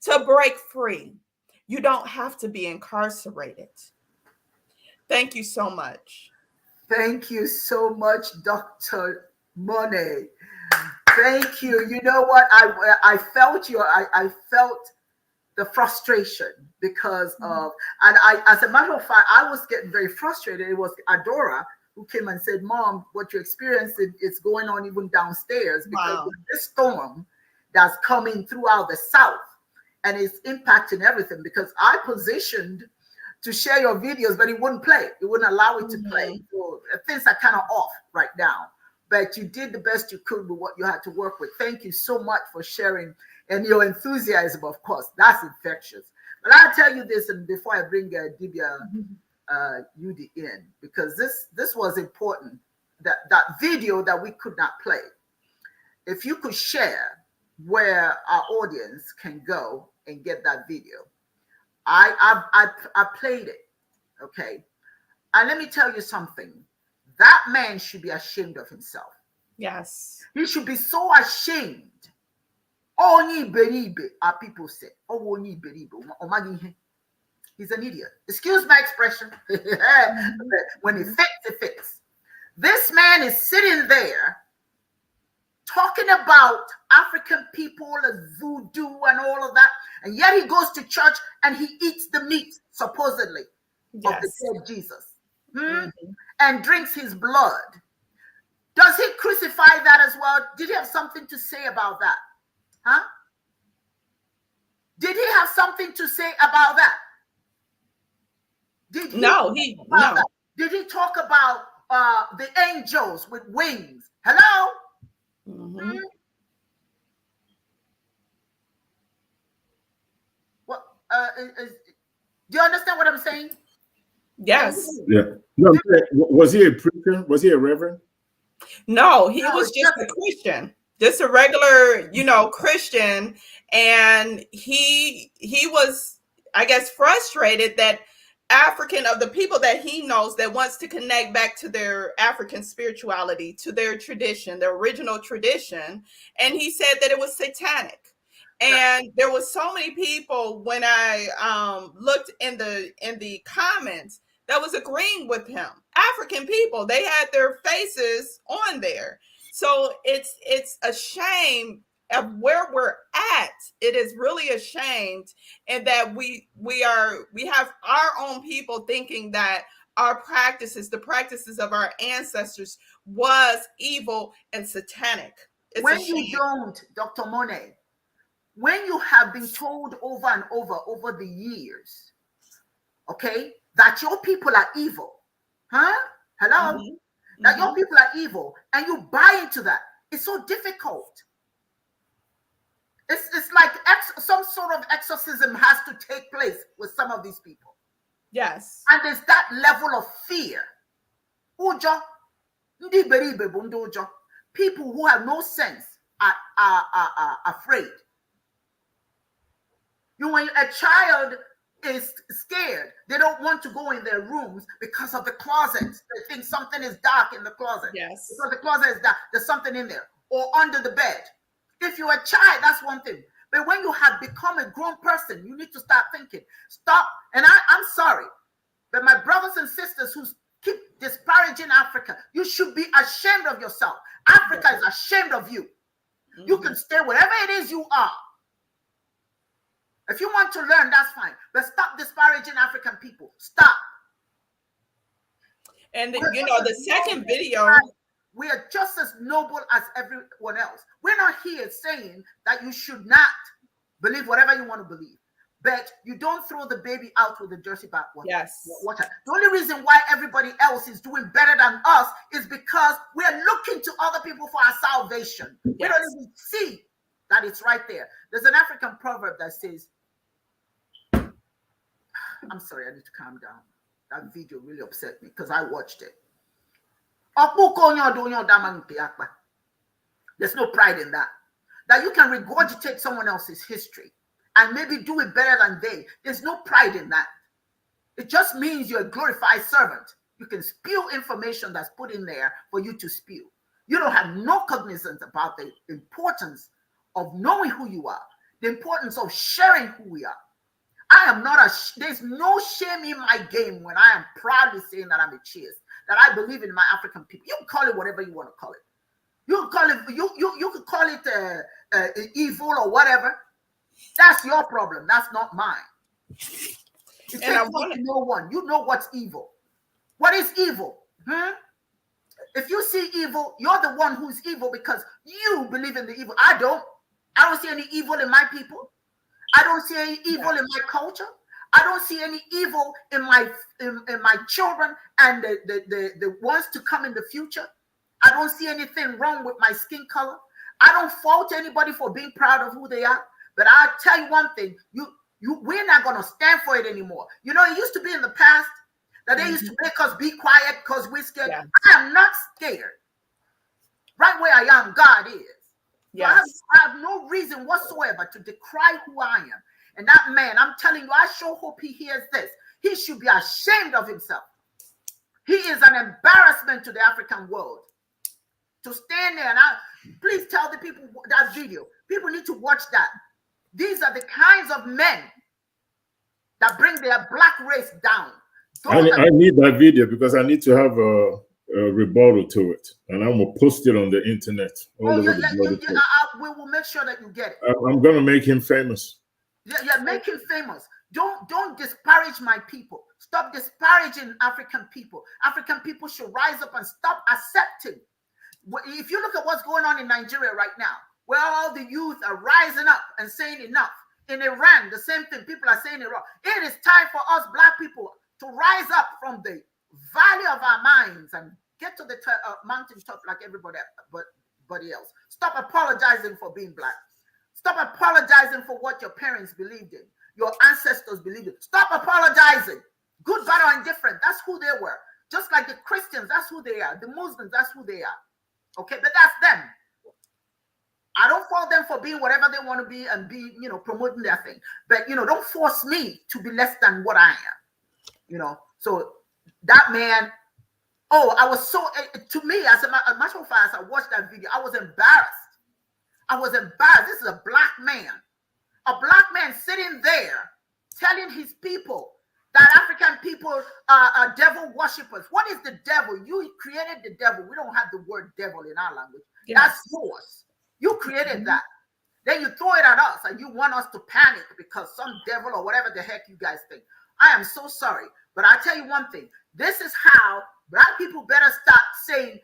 to break free. You don't have to be incarcerated. Thank you so much. Thank you so much, Dr. Monet. Thank you. You know what? I felt I felt the frustration because of, and as a matter of fact, I was getting very frustrated. It was Adora who came and said, Mom, what you're experiencing is going on even downstairs because Wow. of this storm that's coming throughout the South and it's impacting everything, because I positioned to share your videos, but it wouldn't play. It wouldn't allow it to play. So things are kind of off right now. But you did the best you could with what you had to work with. Thank you so much for sharing, and your enthusiasm, of course, that's infectious. But I'll tell you this, and before I bring Dibia UD in, because this was important. That video that we could not play, if you could share where our audience can go and get that video. I played it, okay? And let me tell you something. That man should be ashamed of himself. Yes. He should be so ashamed. Onyi beribe, our people say. Onyi beribe. He's an idiot. Excuse my expression. When it fits, it fits. This man is sitting there talking about African people and voodoo and all of that, and yet he goes to church and he eats the meat, supposedly, of the dead Jesus, and drinks his blood. Does he crucify that as well? Did he have something to say about that? Huh? Did he have something to say about that? Did he No. that? Did he talk about the angels with wings? Hello? Mm-hmm. What? Do you understand what I'm saying? Yes. Yeah. No, was he a preacher? Was he a reverend? No, he was just a Christian, just a regular, Christian. And he was, I guess, frustrated that of the people that he knows that wants to connect back to their African spirituality, to their tradition, their original tradition. And he said that it was satanic. And there was so many people when I looked in the comments that was agreeing with him. African people, they had their faces on there. So it's a shame of where we're at. It is really a shame, and that we have our own people thinking that our practices, the practices of our ancestors, was evil and satanic. It's when you don't, Dr. Monet, when you have been told over and over the years, okay, that your people are evil, huh? Hello? That your people are evil, and you buy into that, it's so difficult. It's like some sort of exorcism has to take place with some of these people. Yes. And there's that level of fear. Ujo, ndi beribe bu ndi ujo. People who have no sense are afraid. When a child is scared, they don't want to go in their rooms because of the closets. They think something is dark in the closet. Yes. Because the closet is dark, there's something in there. Or under the bed. If you're a child, that's one thing. But when you have become a grown person, you need to start thinking. Stop. And I'm sorry, but my brothers and sisters who keep disparaging Africa, you should be ashamed of yourself. Africa is ashamed of you. You can stay wherever it is you are. If you want to learn, that's fine. But stop disparaging African people. Stop. And the second video, we are just as noble as everyone else. We're not here saying that you should not believe whatever you want to believe, but you don't throw the baby out with the dirty bathwater. Yes. Water. The only reason why everybody else is doing better than us is because we're looking to other people for our salvation. Yes. We don't even see that it's right there. There's an African proverb that says, I'm sorry, I need to calm down. That video really upset me because I watched it. There's no pride in that. That you can regurgitate someone else's history and maybe do it better than they. There's no pride in that. It just means you're a glorified servant. You can spew information that's put in there for you to spew. You don't have no cognizance about the importance of knowing who you are, the importance of sharing who we are. I am not there's no shame in my game when I am proudly saying that I'm a Chiist, that I believe in my African people. You can call it whatever you want to call it. You can call it, you could call it evil or whatever. That's your problem. That's not mine. It takes one to know one. You know what's evil. What is evil? If you see evil, you're the one who's evil because you believe in the evil. I don't see any evil in my people. I don't see any evil in my culture. I don't see any evil in my children and the ones to come in the future. I don't see anything wrong with my skin color. I don't fault anybody for being proud of who they are. But I'll tell you one thing, we're not going to stand for it anymore. You know, it used to be in the past that they used to make us be quiet because we're scared. Yeah. I am not scared. Right where I am, God is. Yes. So I have no reason whatsoever to decry who I am. And that man, I'm telling you, I sure hope he hears this. He should be ashamed of himself. He is an embarrassment to the African world. To stand there and please tell the people that video. People need to watch that. These are the kinds of men that bring their black race down. I need that video because I need to have a rebuttal to it, and I'm gonna post it on the internet. We will make sure that you get it. I'm gonna make him famous. Yeah, make him famous. Don't disparage my people. Stop disparaging African people. African people should rise up and stop accepting. If you look at what's going on in Nigeria right now, where all the youth are rising up and saying enough. In Iran, the same thing. People are saying it wrong. It is time for us black people to rise up from the valley of our minds and get to the mountaintop like everybody else. Stop apologizing for being black. Stop apologizing for what your parents believed in, your ancestors believed in. Stop apologizing. Good, bad, or indifferent. That's who they were. Just like the Christians, that's who they are. The Muslims, that's who they are. Okay, but that's them. I don't fault them for being whatever they want to be and be, promoting their thing. But, don't force me to be less than what I am. So that man, I was so, to me, as a matter of fact, as I watched that video, I was embarrassed. This is a black man sitting there telling his people that African people are devil worshippers. What is the devil? You created the devil. We don't have the word devil in our language. Yes. That's yours. You created that. Then you throw it at us and you want us to panic because some devil or whatever the heck you guys think. I am so sorry. But I'll tell you one thing. This is how black people better start saying,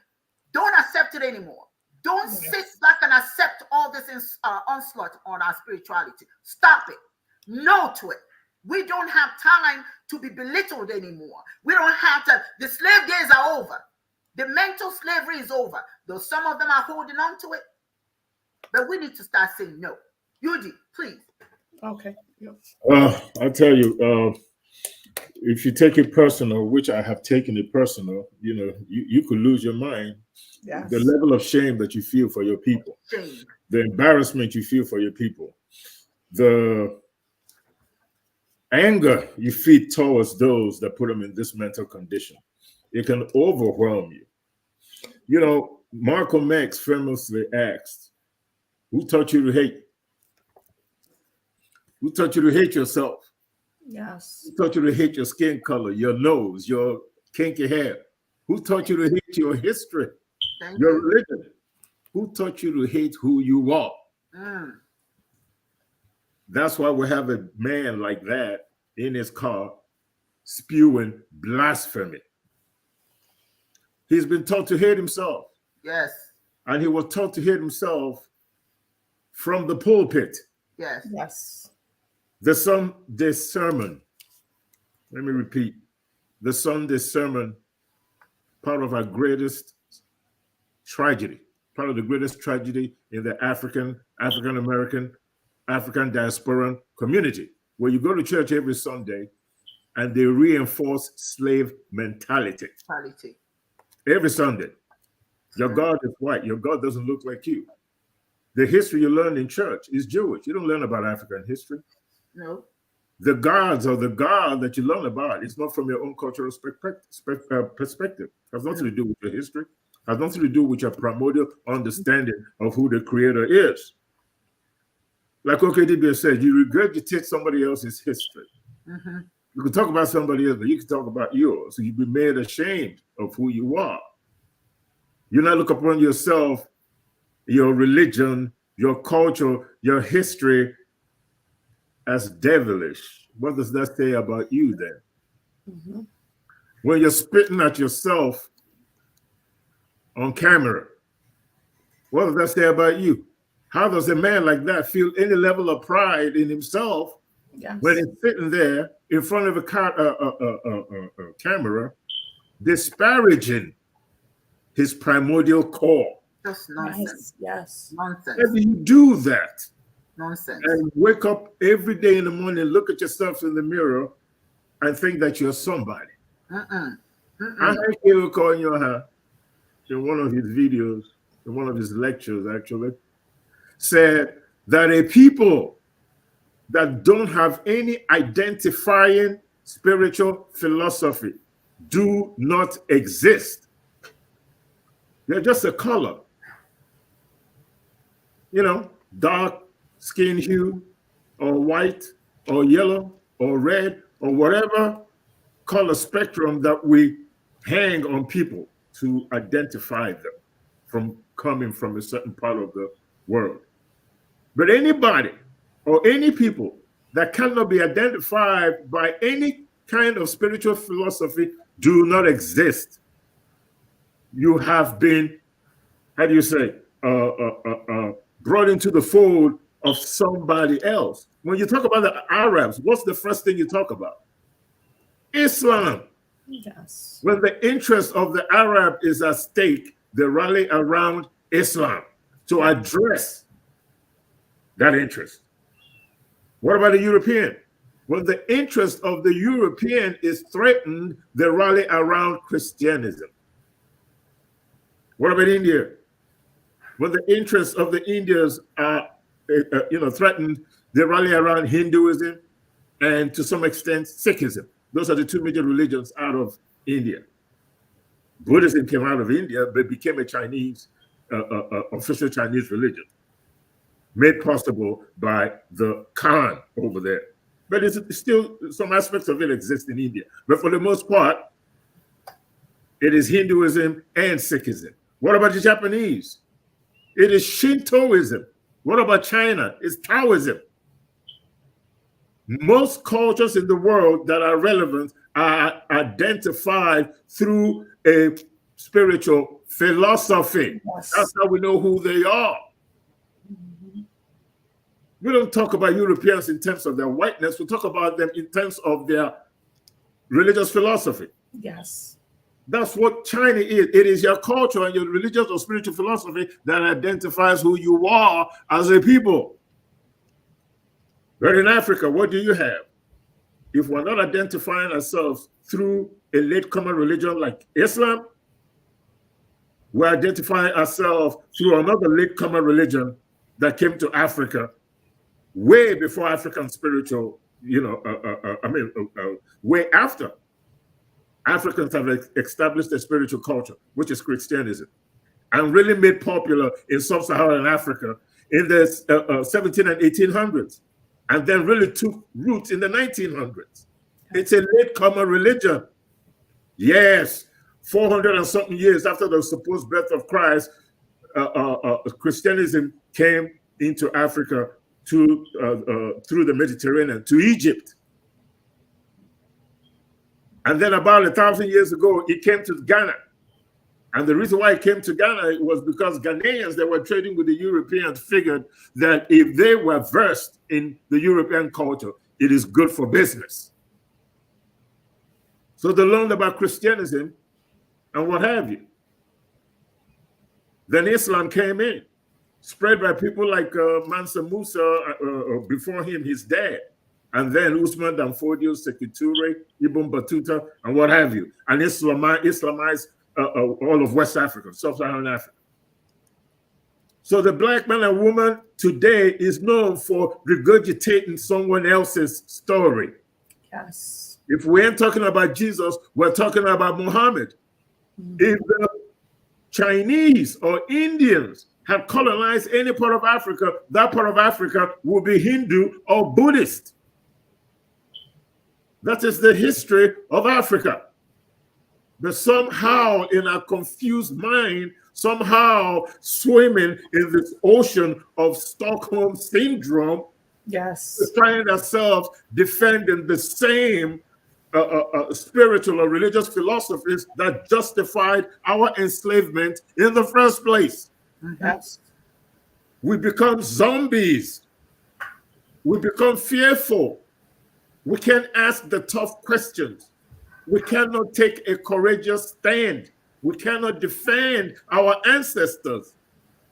don't accept it anymore. Don't sit back and accept all this onslaught on our spirituality. Stop it. No to it. We don't have time to be belittled anymore. We don't have to. The slave days are over. The mental slavery is over. Though some of them are holding on to it. But we need to start saying no. Yuji, please. Okay. Yep. I tell you, if you take it personal, which I have taken it personal, you could lose your mind. Yes. The level of shame that you feel for your people, shame. The embarrassment you feel for your people, the anger you feel towards those that put them in this mental condition. It can overwhelm you. Malcolm X famously asked, who taught you to hate? Who taught you to hate yourself? Yes. Who taught you to hate your skin color, your nose, your kinky hair? Who taught you to hate your history, your religion? Who taught you to hate who you are? That's why we have a man like that in his car spewing blasphemy. He's been taught to hate himself. Yes. And he was taught to hate himself from the pulpit. Yes. Yes. The Sunday sermon. Let me repeat. The Sunday sermon, part of our greatest tragedy, probably the greatest tragedy in the African American, African diasporan community, where you go to church every Sunday and they reinforce slave mentality. Every Sunday. Your God is white. Your God doesn't look like you. The history you learn in church is Jewish. You don't learn about African history. No. The gods or the God that you learn about is not from your own cultural perspective. It has nothing to do with your history. It has nothing to do with your primordial understanding of who the creator is. Like Dibias said, you regurgitate somebody else's history. Mm-hmm. You can talk about somebody else, but you can talk about yours. So you'll be made ashamed of who you are. You not look upon yourself, your religion, your culture, your history as devilish. What does that say about you then? Mm-hmm. When you're spitting at yourself on camera, what does that say about you? How does a man like that feel any level of pride in himself when he's sitting there in front of a camera, disparaging his primordial core? That's nonsense. Yes. Nonsense. If you do that, Nonsense. and wake up every day in the morning, look at yourself in the mirror, and think that you're somebody. I heard you calling your hand in one of his videos, in one of his lectures, actually, said that a people that don't have any identifying spiritual philosophy do not exist. They're just a color. You know, dark skin hue, or white, or yellow, or red, or whatever color spectrum that we hang on people to identify them from coming from a certain part of the world. But anybody or any people that cannot be identified by any kind of spiritual philosophy do not exist. You have been, how do you say, brought into the fold of somebody else. When you talk about the Arabs, what's the first thing you talk about? Islam. Yes. When the interest of the Arab is at stake, they rally around Islam to address that interest. What about the European? When the interest of the European is threatened, they rally around Christianism. What about India? When the interests of the Indians are threatened, they rally around Hinduism and to some extent Sikhism. Those are the two major religions out of India. Buddhism came out of India, but became a Chinese, official Chinese religion, made possible by the Khan over there. But it's still, some aspects of it exist in India. But for the most part, it is Hinduism and Sikhism. What about the Japanese? It is Shintoism. What about China? It's Taoism. Most cultures in the world that are relevant are identified through a spiritual philosophy. Yes. That's how we know who they are. We don't talk about Europeans in terms of their whiteness. We talk about them in terms of their religious philosophy. Yes. That's what China is. It is your culture and your religious or spiritual philosophy that identifies who you are as a people. But in Africa, what do you have? If we're not identifying ourselves through a latecomer religion like Islam, we're identifying ourselves through another latecomer religion that came to Africa way before African spiritual, way after. Africans have established a spiritual culture, which is Christianism, and really made popular in sub-Saharan Africa in the 17 and 1800s, and then really took roots in the 1900s. It's a latecomer religion. Yes, 400 and something years after the supposed birth of Christ, Christianism came into Africa through the Mediterranean to Egypt. And then about 1,000 years ago, it came to Ghana. And the reason why it came to Ghana was because Ghanaians that were trading with the Europeans figured that if they were versed in the European culture, it is good for business. So they learned about Christianism and what have you. Then Islam came in, spread by people like Mansa Musa, before him, his dad, and then Usman Danfodio, Sekou Touré, Ibn Battuta, and what have you, and Islamized all of West Africa, Sub-Saharan Africa. So the black man and woman today is known for regurgitating someone else's story. Yes. If we ain't talking about Jesus, we're talking about Muhammad. If the Chinese or Indians have colonized any part of Africa, that part of Africa will be Hindu or Buddhist. That is the history of Africa. But somehow in our confused mind, somehow swimming in this ocean of Stockholm syndrome, yes, we find ourselves defending the same spiritual or religious philosophies that justified our enslavement in the first place. yes, We become zombies. We become fearful. We can't ask the tough questions. We cannot take a courageous stand. We cannot defend our ancestors.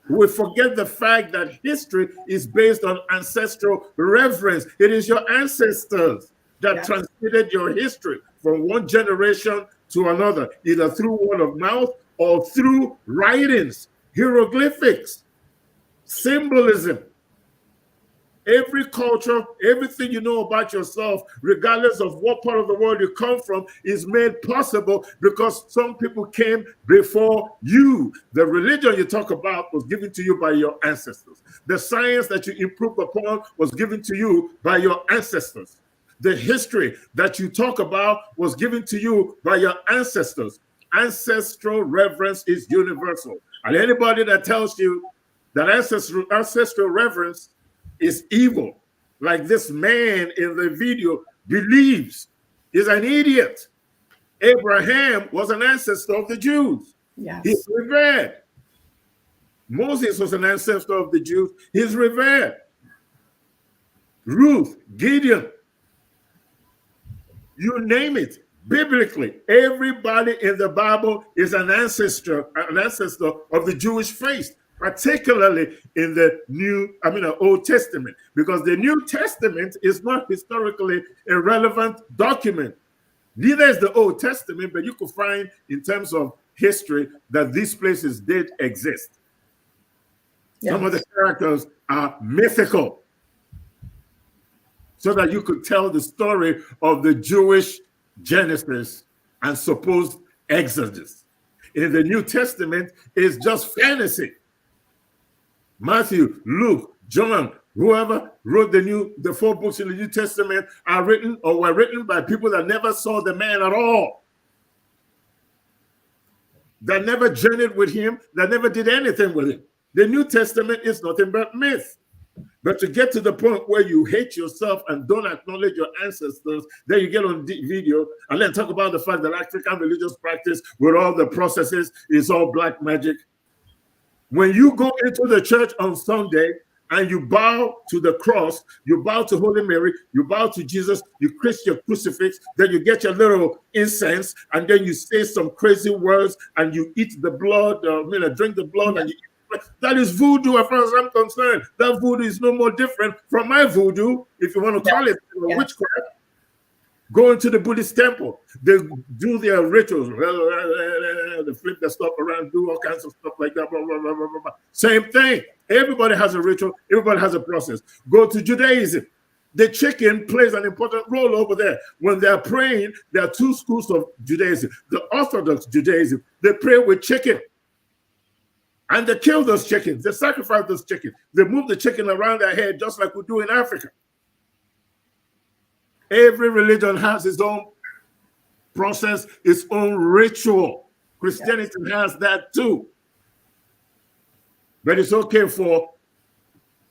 We forget the fact that history is based on ancestral reverence. It is your ancestors that transmitted your history from one generation to another, either through word of mouth or through writings, hieroglyphics, symbolism. Every culture, everything you know about yourself, regardless of what part of the world you come from, is made possible because some people came before you. The religion you talk about was given to you by your ancestors. The science that you improved upon was given to you by your ancestors. The history that you talk about was given to you by your ancestors. Ancestral reverence is universal. And anybody that tells you that ancestral reverence is evil, like this man in the video believes, is an idiot. Abraham was an ancestor of the Jews. yes, He's revered. Moses was an ancestor of the Jews. He's revered. Ruth, Gideon, you name it. Biblically, everybody in the Bible is an ancestor of the Jewish faith, particularly in the Old Testament, because the New Testament is not historically a relevant document. Neither is the Old Testament, but you could find in terms of history that these places did exist. Yes. Some of the characters are mythical, so that you could tell the story of the Jewish Genesis and supposed Exodus. In the New Testament, it's just fantasy. Matthew, Luke, John, whoever wrote the 4 books in the New Testament are written or were written by people that never saw the man at all, that never journeyed with him, that never did anything with him. The New Testament is nothing but myth. But to get to the point where you hate yourself and don't acknowledge your ancestors, then you get on video and then talk about the fact that African religious practice with all the processes is all black magic. When you go into the church on Sunday and you bow to the cross, you bow to Holy Mary, you bow to Jesus, you kiss your crucifix, then you get your little incense, and then you say some crazy words, and you eat the blood, drink the blood, and you eat. That is voodoo as far as I'm concerned. That voodoo is no more different from my voodoo, if you want to call it witchcraft. Going to the Buddhist temple, they do their rituals, they flip their stuff around, do all kinds of stuff like that, blah, blah, blah, blah, blah. Same thing. Everybody has a ritual, everybody has a process. Go to Judaism. The chicken plays an important role over there. When they're praying, there are 2 schools of Judaism. The Orthodox Judaism, they pray with chicken. And they kill those chickens. They sacrifice those chickens. They move the chicken around their head just like we do in Africa. Every religion has its own process, its own ritual. Christianity has that too. But it's okay for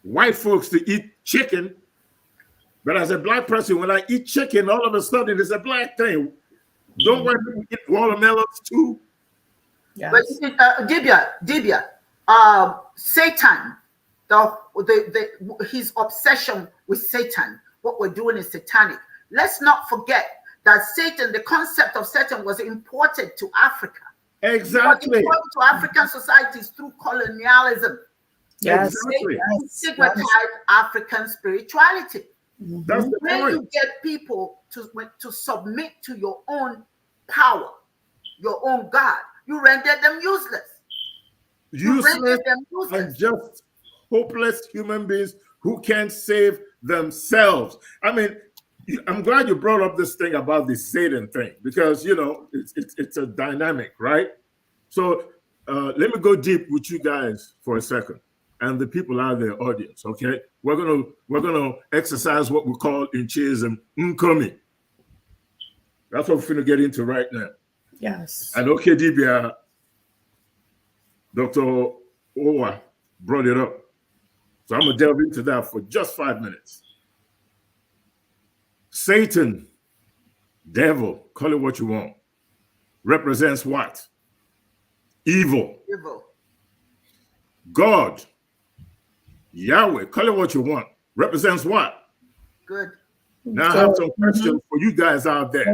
white folks to eat chicken. But as a black person, when I eat chicken, all of a sudden it's a black thing. Don't white people eat watermelons too? Yes. But Dibia, Satan, his obsession with Satan, what we're doing is satanic. Let's not forget that Satan, the concept of Satan was imported to Africa. Exactly. But to African societies through colonialism. Yes. Exactly. Yes. Stigmatize African spirituality. That's the When point. you get people to submit to your own power, your own God, you render them useless. Useless and just hopeless human beings who can't save themselves. I mean, I'm glad you brought up this thing about the Satan thing, because you know it's a dynamic, right? So let me go deep with you guys for a second, and the people out there, audience. Okay, we're gonna exercise what we call in Chiism nkomi. That's what we're gonna get into right now. Yes. And okay, Dibia, Dr. Owa brought it up. So I'm going to delve into that for just 5 minutes. Satan, devil, call it what you want, represents what? Evil. God, Yahweh, call it what you want, represents what? Good. Now I have some questions for you guys out there.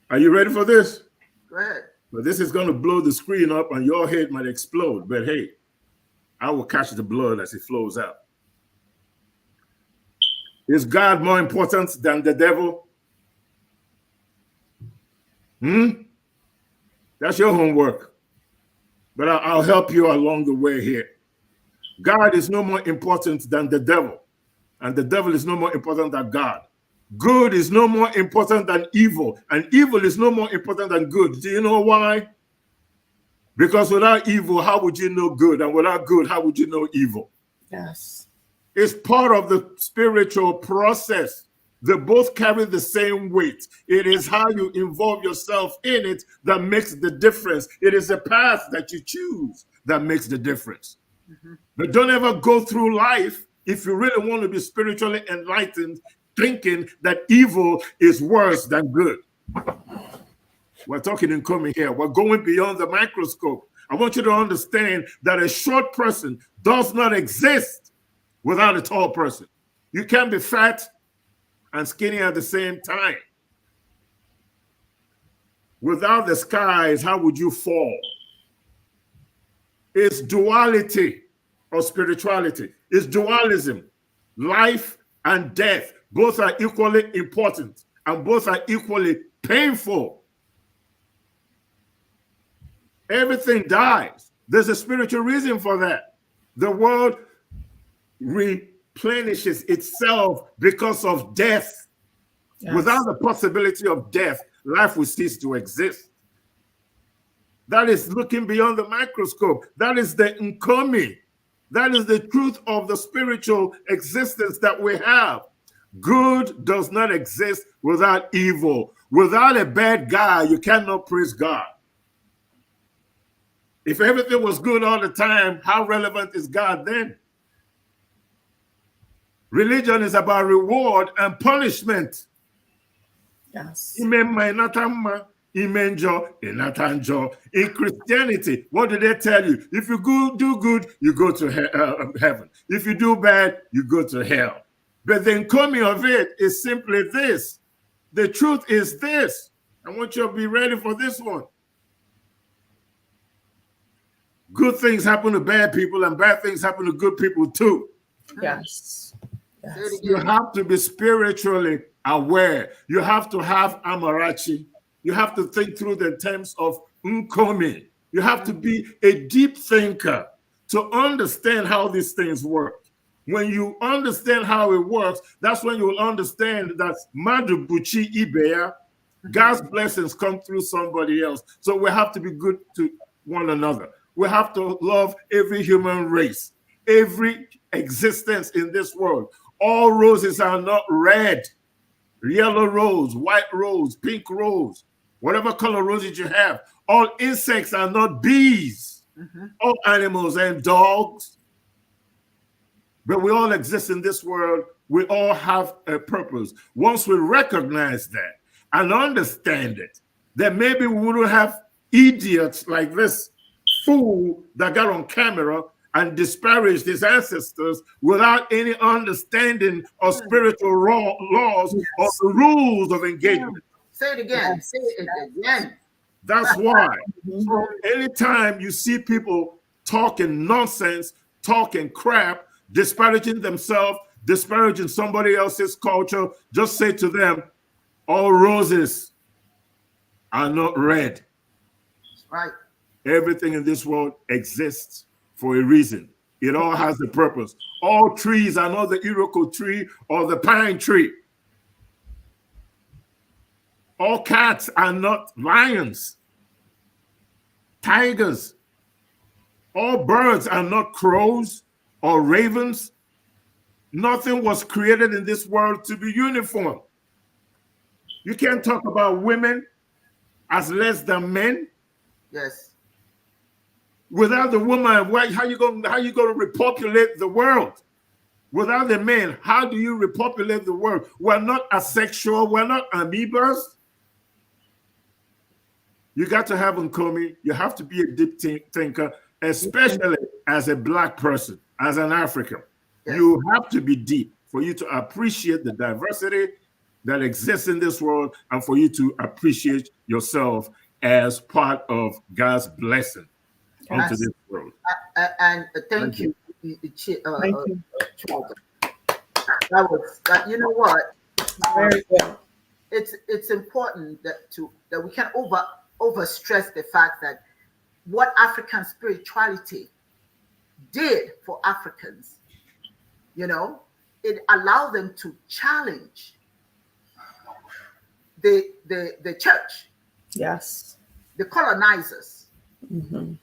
Are you ready for this? Go ahead. But this is going to blow the screen up and your head might explode. But hey, I will catch the blood as it flows out. Is God more important than the devil? That's your homework. But I'll help you along the way here. God is no more important than the devil. And the devil is no more important than God. Good is no more important than evil, and evil is no more important than good. Do you know why? Because without evil, how would you know good? And without good, how would you know evil? Yes. It's part of the spiritual process. They both carry the same weight. It is how you involve yourself in it that makes the difference. It is the path that you choose that makes the difference. But don't ever go through life, if you really want to be spiritually enlightened, thinking that evil is worse than good. We're talking in coming here. We're going beyond the microscope. I want you to understand that a short person does not exist without a tall person. You can't be fat and skinny at the same time. Without the skies, how would you fall? It's duality of spirituality. It's dualism. Life and death. Both are equally important and both are equally painful. Everything dies. There's a spiritual reason for that. The world replenishes itself because of death. Yes. Without the possibility of death, life will cease to exist. That is looking beyond the microscope. That is the nkomi. That is the truth of the spiritual existence that we have. Good does not exist without evil. Without a bad guy, you cannot praise God. If everything was good all the time, how relevant is God then? Religion is about reward and punishment. Yes. In Christianity, what do they tell you? If you do good, you go to heaven. If you do bad, you go to hell. But the nkomi of it is simply this. The truth is this. I want you to be ready for this one. Good things happen to bad people and bad things happen to good people too. Yes. Yes. You have to be spiritually aware. You have to have amarachi. You have to think through the terms of nkomi. You have to be a deep thinker to understand how these things work. When you understand how it works, that's when you will understand that Madu Buchi Ibeya, God's blessings come through somebody else. So we have to be good to one another. We have to love every human race, every existence in this world. All roses are not red. Yellow rose, white rose, pink rose, whatever color roses you have. All insects are not bees. All animals and dogs. But we all exist in this world. We all have a purpose. Once we recognize that and understand it, then maybe we wouldn't have idiots like this fool that got on camera and disparaged his ancestors without any understanding of spiritual laws or the rules of engagement. Say it again. Say it again. That's why. Mhm. So anytime you see people talking nonsense, talking crap, disparaging themselves, disparaging somebody else's culture, just say to them, all roses are not red. Right. Everything in this world exists for a reason. It all has a purpose. All trees are not the Iroko tree or the pine tree. All cats are not lions, tigers. All birds are not crows or ravens. Nothing was created in this world to be uniform. You can't talk about women as less than men. Yes. Without the woman, how you going to repopulate the world? Without the men, how do you repopulate the world? We're not asexual. We're not amoebas. You got to have Nkomi. You have to be a deep thinker, especially as a Black person, as an African. Yes. You have to be deep for you to appreciate the diversity that exists in this world and for you to appreciate yourself as part of God's blessing onto this world. And thank you. Thank you. That was that. You know what? Very good. It's important that we can overstress the fact that what African spirituality did for Africans, you know, it allowed them to challenge the church, Yes. the colonizers. Mm-hmm.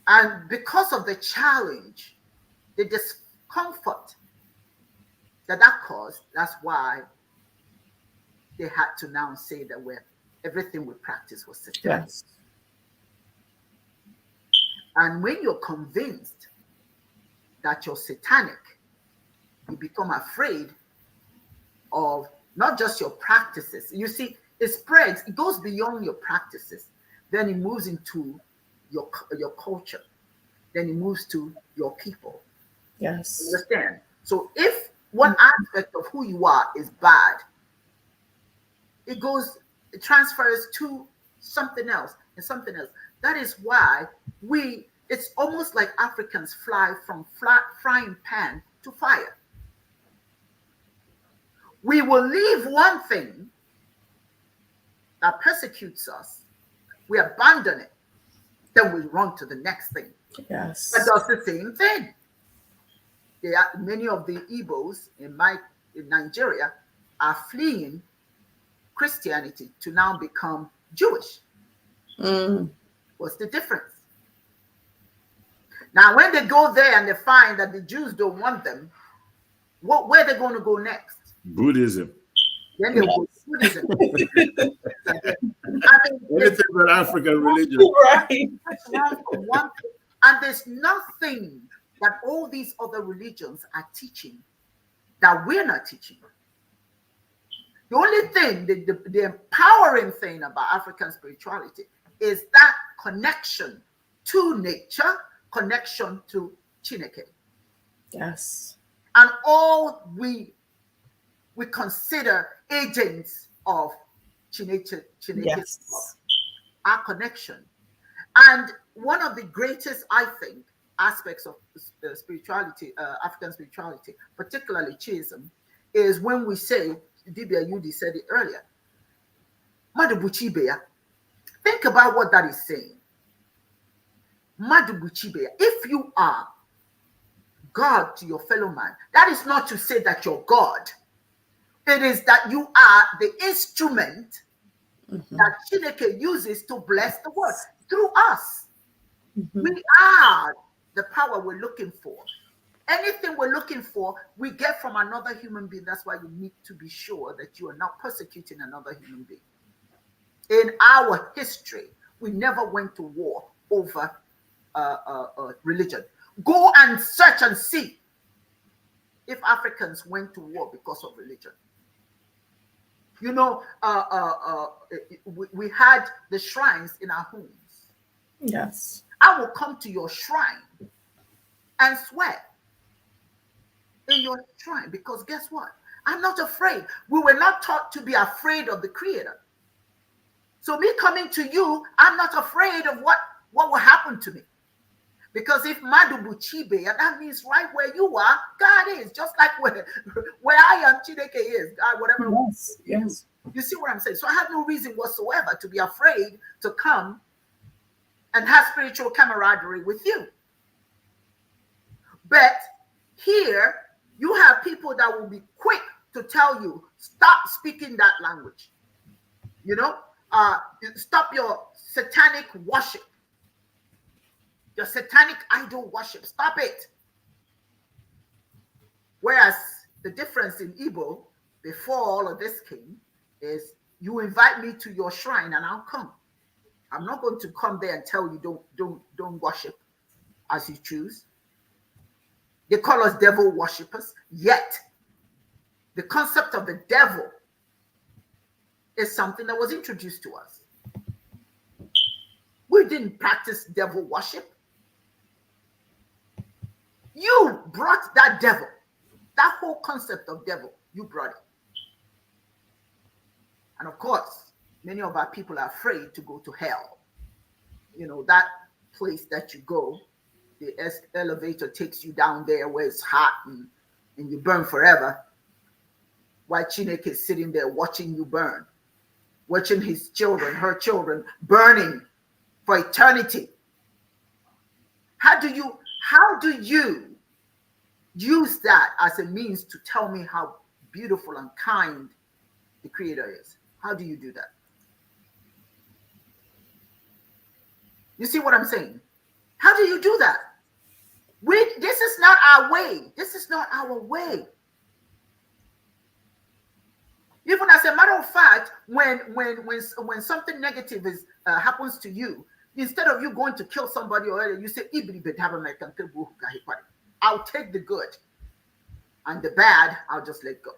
And because of the challenge, the discomfort that caused, that's why they had to now say that everything we practice was satanic. Yes. And when you're convinced that you're satanic, you become afraid of not just your practices. You see, it spreads, it goes beyond your practices. Then it moves into your culture. Then it moves to your people. Yes. Understand? So if one aspect of who you are is bad, it transfers to something else and something else. That is why it's almost like Africans fly from frying pan to fire. We will leave one thing that persecutes us, we abandon it, then we run to the next thing Yes. that does the same thing. Many of the Igbos in Nigeria are fleeing Christianity to now become Jewish. Mm. What's the difference? Now, when they go there and they find that the Jews don't want them, where are they going to go next? Buddhism. Then they go to Buddhism. Anything but African religion. Right. And there's nothing that all these other religions are teaching that we're not teaching. The only thing, the empowering thing about African spirituality is that connection to nature, connection to Chineke. Yes. And all we consider agents of Chineke, Yes. our connection. And one of the greatest, I think, aspects of spirituality, African spirituality, particularly Chiism, is when we say, Dibias Yudi said it earlier, Madubuchibeya. Think about what that is saying. Madubuchibeya. If you are God to your fellow man, that is not to say that you're God. It is that you are the instrument that Chineke uses to bless the world through us. We are the power we're looking for. Anything we're looking for, we get from another human being. That's why you need to be sure that you are not persecuting another human being. In our history, we never went to war over religion. Go and search and see if Africans went to war because of religion. You know, we had the shrines in our homes. Yes. I will come to your shrine and swear in your shrine, because guess what? I'm not afraid. We were not taught to be afraid of the Creator. So me coming to you, I'm not afraid of what will happen to me. Because if Madubu Chibe, that means right where you are, God is. Just like where I am, Chineke is. God, whatever. Yes, yes. You see what I'm saying? So I have no reason whatsoever to be afraid to come and have spiritual camaraderie with you. But here, you have people that will be quick to tell you, stop speaking that language. You know, stop your satanic worship, your satanic idol worship. Stop it. Whereas the difference in Igbo, before all of this came, is you invite me to your shrine and I'll come. I'm not going to come there and tell you don't worship as you choose. They call us devil worshippers, yet the concept of the devil is something that was introduced to us. We didn't practice devil worship. You brought that devil, that whole concept of devil, you brought it. And of course, many of our people are afraid to go to hell. You know, that place that you go, the elevator takes you down there where it's hot and you burn forever. While Chineke is sitting there watching you burn, watching his children, her children burning for eternity. How do you use that as a means to tell me how beautiful and kind the Creator is? How do you do that? You see what I'm saying? How do you do that? This is not our way. This is not our way. Even as a matter of fact, when something negative is happens to you, instead of you going to kill somebody or you say, I'll take the good, and the bad, I'll just let go.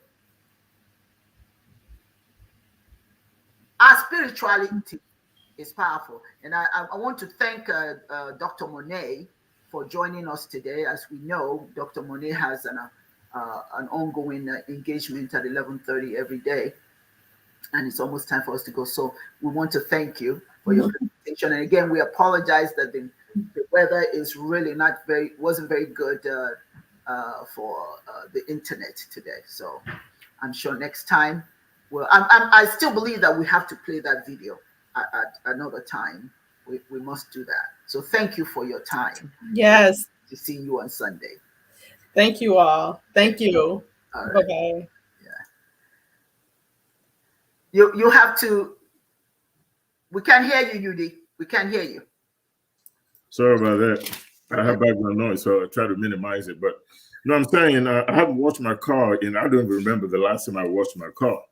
Our spirituality is powerful. And I want to thank Dr. Monet for joining us today. As we know, Dr. Monet has an ongoing engagement at 11:30 every day. And it's almost time for us to go. So we want to thank you for your presentation. And again, we apologize that the weather is really wasn't very good for the internet today. So I'm sure next time, I still believe that we have to play that video at another time. We must do that. So thank you for your time. Yes. To see you on Sunday. Thank you all. Thank you. All right. Bye-bye. Yeah. You have to. We can't hear you, Yudi. We can't hear you. Sorry about that. I have background noise, so I try to minimize it. But no, I'm saying I haven't washed my car, and I don't even remember the last time I washed my car.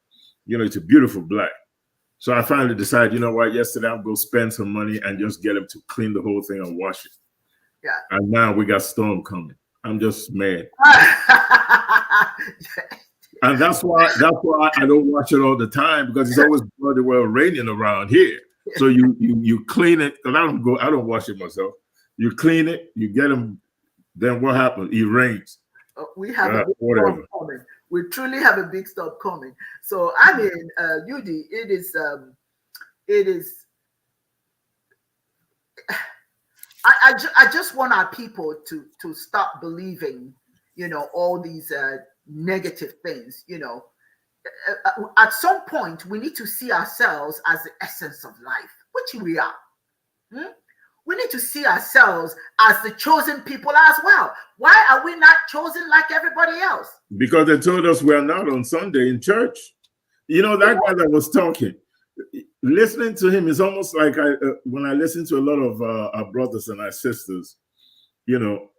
You know, it's a beautiful black. So I finally decided, you know what, yesterday I'll go spend some money and just get him to clean the whole thing and wash it. Yeah. And now we got storm coming. I'm just mad. And that's why I don't wash it all the time, because it's always bloody well raining around here. So you clean it, and I don't wash it myself. You clean it, you get them, then what happens? It rains. We have a big storm coming. We truly have a big storm coming. So I mean, Yudi, it is. I just want our people to stop believing, you know, all these negative things. You know, at some point we need to see ourselves as the essence of life, which we are. We need to see ourselves as the chosen people as well. Why are we not chosen like everybody else? Because they told us we're not on Sunday in church. You know, that guy that was talking, listening to him is almost like when I listen to a lot of our brothers and our sisters, you know,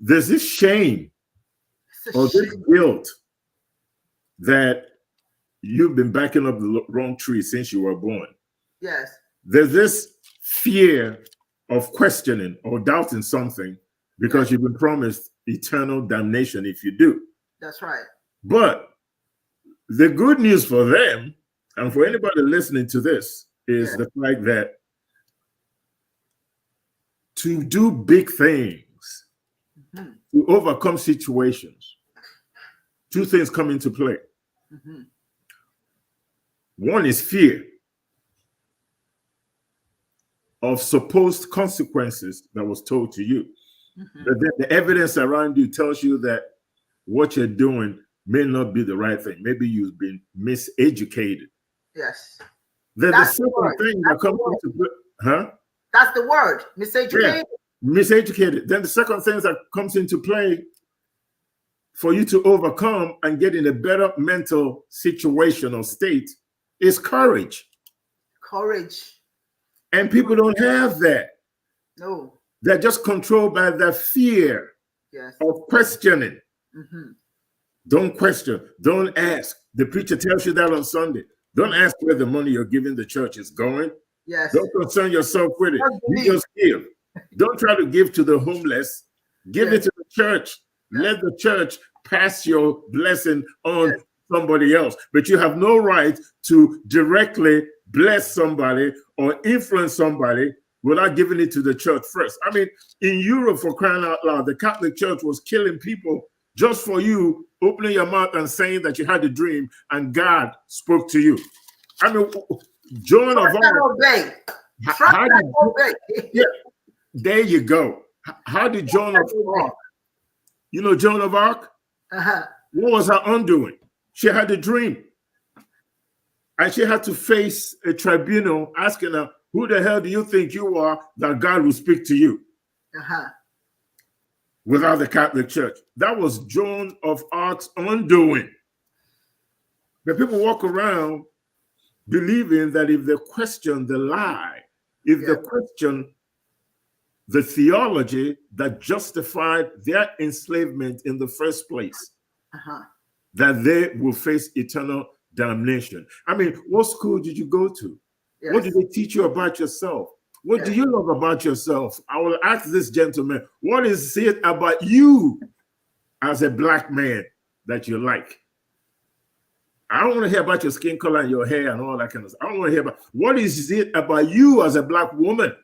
there's this shame or this guilt that you've been backing up the wrong tree since you were born. Yes. There's this fear of questioning or doubting something because you've been promised eternal damnation if you do. That's right. But the good news for them, and for anybody listening to this, is the fact that to do big things, to overcome situations, two things come into play. One is fear. of supposed consequences that was told to you. But then the evidence around you tells you that what you're doing may not be the right thing. Maybe you've been miseducated. Yes. Then That's the second thing that comes into play, That's the word, miseducated. Yeah, miseducated. Then the second thing that comes into play for you to overcome and get in a better mental situation or state is courage. Courage. And people don't have that. No. They're just controlled by the fear of questioning. Don't question. Don't ask. The preacher tells you that on Sunday. Don't ask where the money you're giving the church is going. Yes. Don't concern yourself with it. You just give. Don't try to give to the homeless. Give it to the church. Let the church pass your blessing on somebody else. But you have no right to directly bless somebody or influence somebody without giving it to the church first. I mean, in Europe, for crying out loud, the Catholic Church was killing people just for you opening your mouth and saying that you had a dream and God spoke to you. I mean, Joan of Arc. There you go. How did Joan of Arc? You know Joan of Arc? What was her undoing? She had a dream. And she had to face a tribunal asking her, who the hell do you think you are that God will speak to you? Without the Catholic Church. That was Joan of Arc's undoing. But people walk around believing that if they question the lie, if they question the theology that justified their enslavement in the first place, that they will face eternal damnation. I mean, what school did you go to? What did they teach you about yourself? What do you love about yourself? I will ask this gentleman, what is it about you as a black man that you like? I don't want to hear about your skin color and your hair and all that kind of stuff. I don't want to hear about what is it about you as a black woman?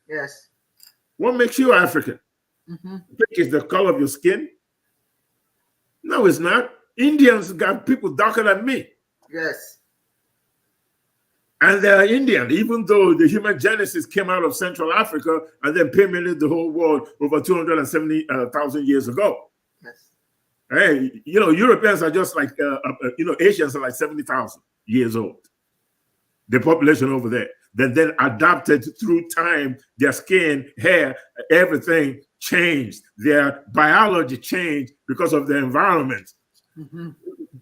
Yes. What makes you African? You think it's the color of your skin? No, it's not. Indians got people darker than me. Yes. And they are Indian, even though the human genesis came out of Central Africa and then permeated the whole world over 270,000 years ago. Yes. Hey, you know, Europeans are just like, Asians are like 70,000 years old. The population over there. Then adapted through time, their skin, hair, everything changed. Their biology changed because of the environment.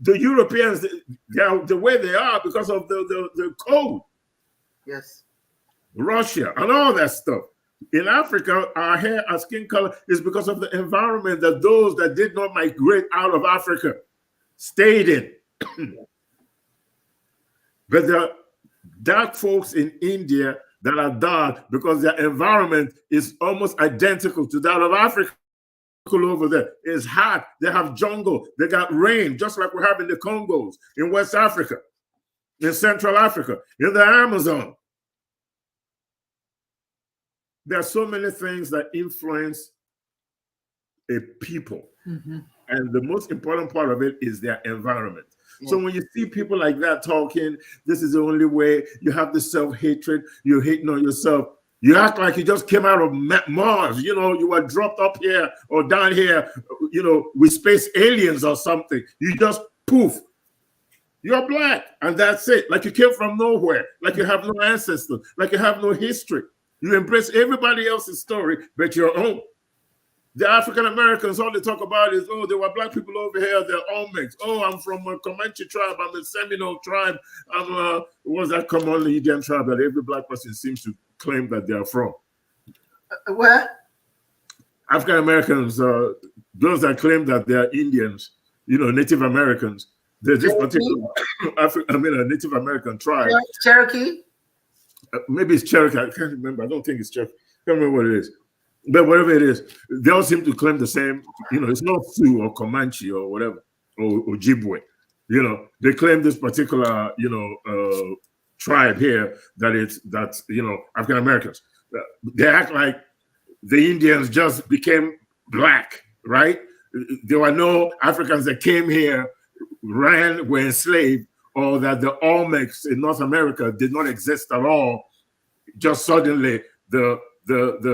The Europeans, they are the way they are because of the cold. Yes. Russia and all that stuff. In Africa, our hair, our skin color is because of the environment that those that did not migrate out of Africa stayed in. But there are dark folks in India that are dark because their environment is almost identical to that of Africa. Over there is hot. They have jungle. They got rain, just like we have in the Congos, in West Africa, in Central Africa, in the Amazon. There are so many things that influence a people. And the most important part of it is their environment. So when you see people like that talking, this is the only way, you have the self-hatred, you're hating on yourself. You act like you just came out of Mars, you know, you were dropped up here or down here, you know, with space aliens or something. You just poof. You're black, and that's it. Like you came from nowhere, like you have no ancestors, like you have no history. You embrace everybody else's story, but your own. The African Americans, all they talk about is, oh, there were black people over here, they're all mixed. Oh, I'm from a Comanche tribe, I'm a Seminole tribe, I'm what's that commonly Indian tribe that every black person seems to claim that they are from? Where? African Americans, those that claim that they are Indians, you know, Native Americans, there's this particular Native American tribe. Cherokee? Maybe it's Cherokee, I can't remember. I don't think it's Cherokee. I can't remember what it is. But whatever it is, they all seem to claim the same, you know, it's not Sioux or Comanche or whatever, or Ojibwe. You know, they claim this particular, you know, tribe here that's, you know, African Americans. They act like the Indians just became black, right? There were no Africans that came here, ran, were enslaved, or that the Olmecs in North America did not exist at all. Just suddenly the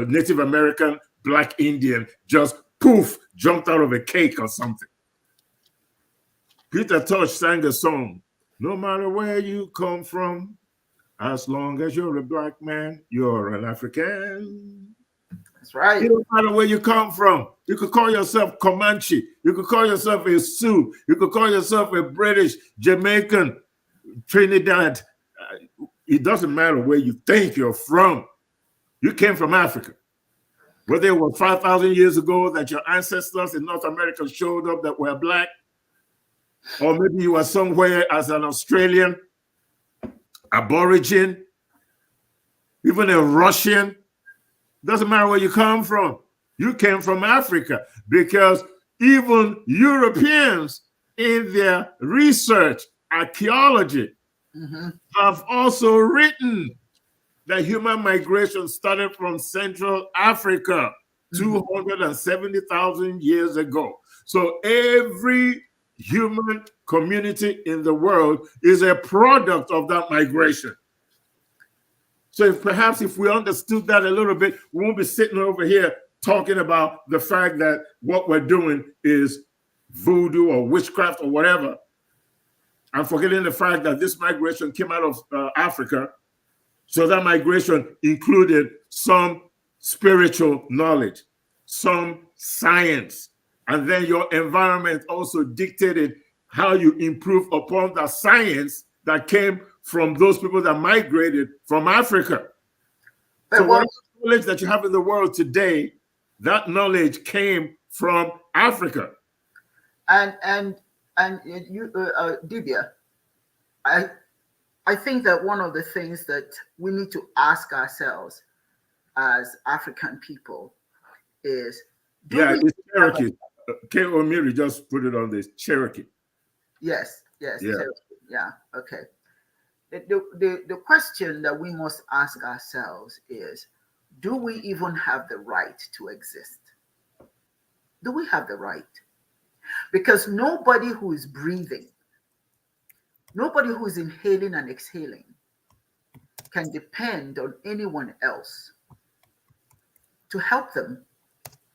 Native American Black Indian just poof jumped out of a cake or something. Peter Tosh sang a song, no matter where you come from, as long as you're a Black man, you're an African. That's right. It doesn't matter where you come from. You could call yourself Comanche. You could call yourself a Sioux. You could call yourself a British, Jamaican, Trinidad. It doesn't matter where you think you're from. You came from Africa. Whether it was 5,000 years ago that your ancestors in North America showed up that were Black, or maybe you were somewhere as an Australian, Aborigine, even a Russian. Doesn't matter where you come from. You came from Africa, because even Europeans in their research, archaeology, have also written that human migration started from Central Africa 270,000 years ago. So every human community in the world is a product of that migration. So perhaps if we understood that a little bit, we won't be sitting over here talking about the fact that what we're doing is voodoo or witchcraft or whatever, and forgetting the fact that this migration came out of Africa. So that migration included some spiritual knowledge, some science, and then your environment also dictated how you improve upon the science that came from those people that migrated from Africa. So what knowledge that you have in the world today, that knowledge came from Africa. And you, Dibia, I think that one of the things that we need to ask ourselves as African people is, it's Cherokee. K. O'Meary just put it on this, Cherokee. Yes, Cherokee. Yeah, okay. The question that we must ask ourselves is, do we even have the right to exist? Do we have the right? Because nobody who is breathing, nobody who is inhaling and exhaling can depend on anyone else to help them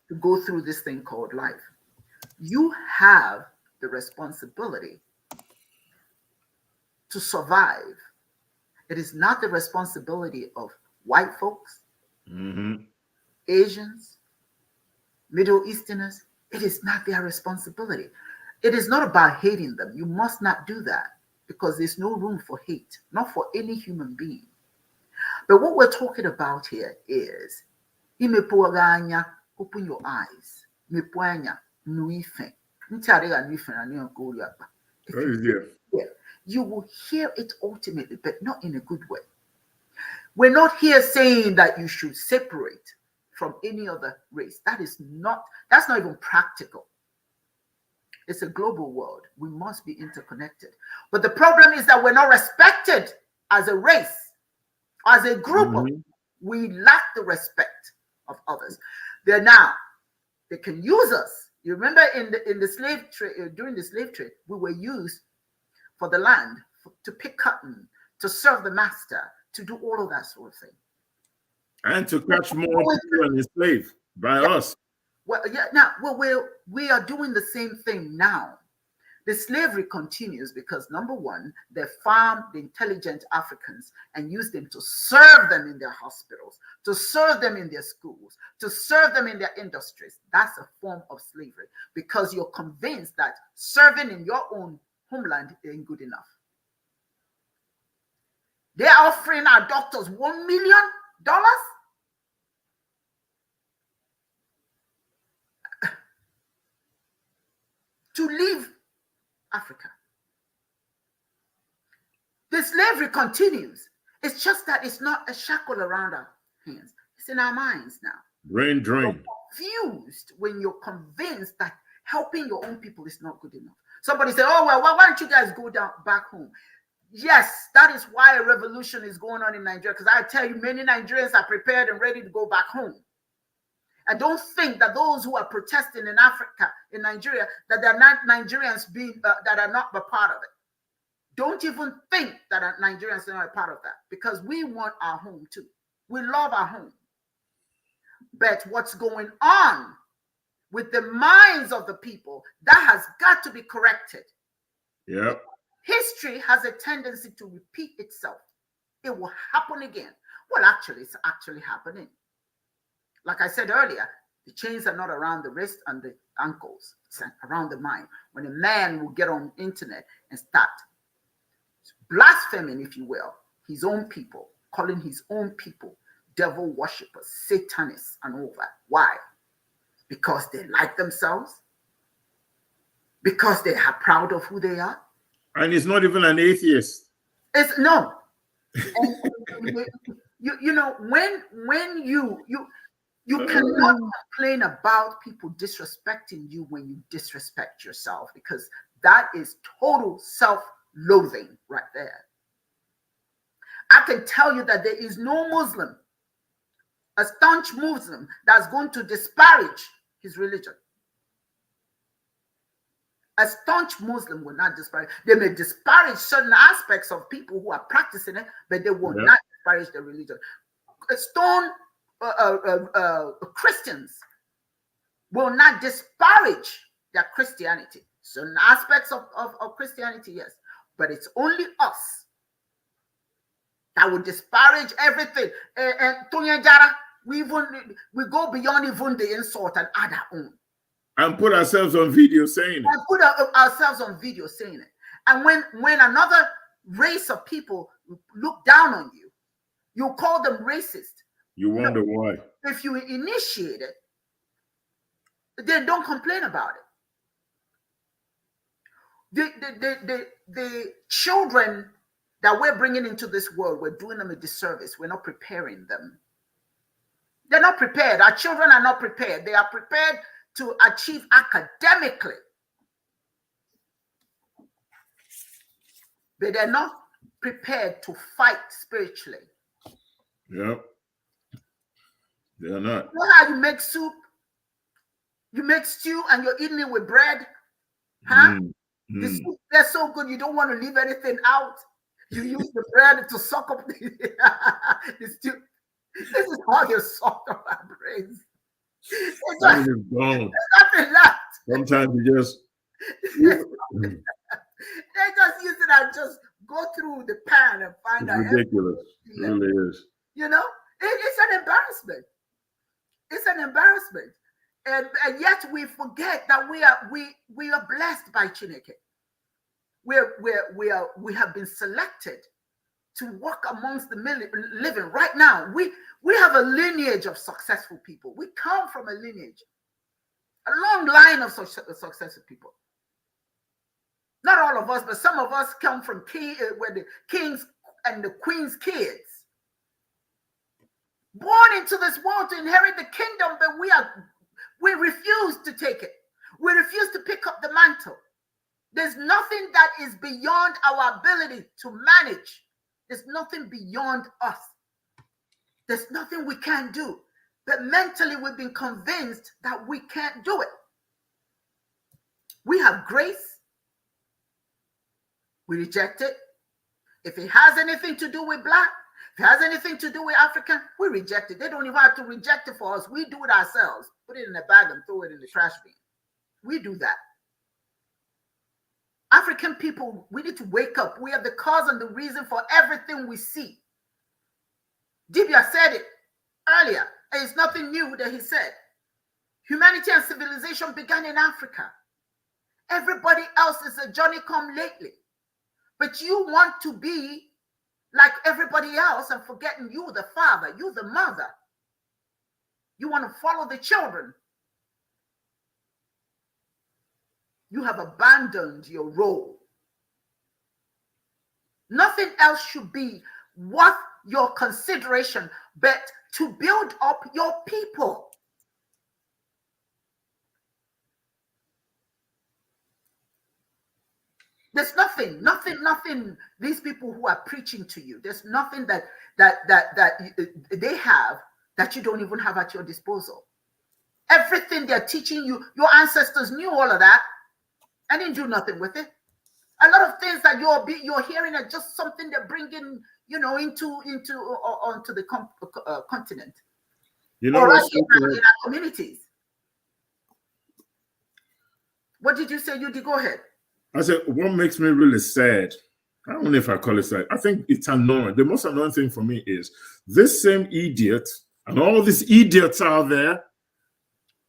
to go through this thing called life. You have the responsibility to survive. It is not the responsibility of white folks, Asians, Middle Easterners. It is not their responsibility. It is not about hating them. You must not do that, because there's no room for hate, not for any human being. But what we're talking about here is, open your eyes. You will hear it ultimately, but not in a good way. We're not here saying that you should separate from any other race. That's not even practical. It's a global world. We must be interconnected. But the problem is that we're not respected as a race, as a group. We lack the respect of others. They can use us. You remember in the slave trade, during the slave trade, we were used for the land, to pick cotton, to serve the master, to do all of that sort of thing. And to catch more people and enslaved by us. Well, we are doing the same thing now. The slavery continues because, number one, they farm the intelligent Africans and use them to serve them in their hospitals, to serve them in their schools, to serve them in their industries. That's a form of slavery, because you're convinced that serving in your own homeland ain't good enough. They're offering our doctors $1 million to leave Africa. The slavery continues. It's just that it's not a shackle around our hands. It's in our minds now. Brain drain. You're confused when you're convinced that helping your own people is not good enough. Somebody say, oh, well, why don't you guys go back home? Yes, that is why a revolution is going on in Nigeria, because I tell you, many Nigerians are prepared and ready to go back home. I don't think that those who are protesting in Africa, in Nigeria, that they're not Nigerians that are not a part of it. Don't even think that Nigerians are not a part of that, because we want our home too. We love our home. But what's going on with the minds of the people, that has got to be corrected. Yep. History has a tendency to repeat itself. It will happen again. Well, actually, it's actually happening. Like I said earlier, the chains are not around the wrist and the ankles, it's around the mind. When a man will get on the internet and start blaspheming, if you will, his own people, calling his own people devil worshippers, satanists, and all that. Why? Because they like themselves? Because they are proud of who they are? And he's not even an atheist. It's no. You know, when you cannot complain about people disrespecting you when you disrespect yourself, because that is total self-loathing right there. I can tell you that there is no Muslim, a staunch Muslim, that's going to disparage his religion. A staunch Muslim will not disparage. They may disparage certain aspects of people who are practicing it, but they will not disparage their religion. Christians will not disparage their Christianity. Certain aspects of Christianity, yes, but it's only us that will disparage everything. And Tonya Jara, we go beyond even the insult and add our own. And put ourselves on video saying it. And put ourselves on video saying it. And when another race of people look down on you, you call them racist. You wonder why. If you initiate it, then don't complain about it. The children that we're bringing into this world, we're doing them a disservice. We're not preparing them. They're not prepared. Our children are not prepared. They are prepared to achieve academically, but they're not prepared to fight spiritually. Yep. They're not. You know how you make soup? You make stew and you're eating it with bread? Huh? The soup, they're so good, you don't want to leave anything out. You use the bread to suck up the stew. This is how you suck up our brains. That is gone. Nothing left. Sometimes you just they just use it and just go through the pan and find out. It's ridiculous. It really is. You know, it's an embarrassment. It's an embarrassment. And yet we forget that we are blessed by Chineke. We have been selected to walk amongst the living right now. We have a lineage of successful people. We come from a lineage, a long line of successful people. Not all of us, but some of us come from where the kings and the queen's kids, born into this world to inherit the kingdom, but we refuse to take it. We refuse to pick up the mantle. There's nothing that is beyond our ability to manage. There's nothing beyond us. There's nothing we can't do. But mentally, we've been convinced that we can't do it. We have grace. We reject it. If it has anything to do with Black, if it has anything to do with African, we reject it. They don't even have to reject it for us. We do it ourselves. Put it in a bag and throw it in the trash bin. We do that. African people, we need to wake up. We are the cause and the reason for everything we see. Dibias said it earlier, and it's nothing new that he said. Humanity and civilization began in Africa. Everybody else is a Johnny come lately. But you want to be like everybody else and forgetting you the father, you the mother. You want to follow the children. You have abandoned your role. Nothing else should be worth your consideration but to build up your people. There's nothing these people who are preaching to you, there's nothing that they have that you don't even have at your disposal. Everything they're teaching you, your ancestors knew all of that and didn't do nothing with it. A lot of things that you're hearing are just something they're bringing, onto the continent. You know Or what's right in our communities. What did you say, Yudi? Go ahead. I said, what makes me really sad, I don't know if I call it sad, I think it's annoying. The most annoying thing for me is this same idiot and all these idiots out there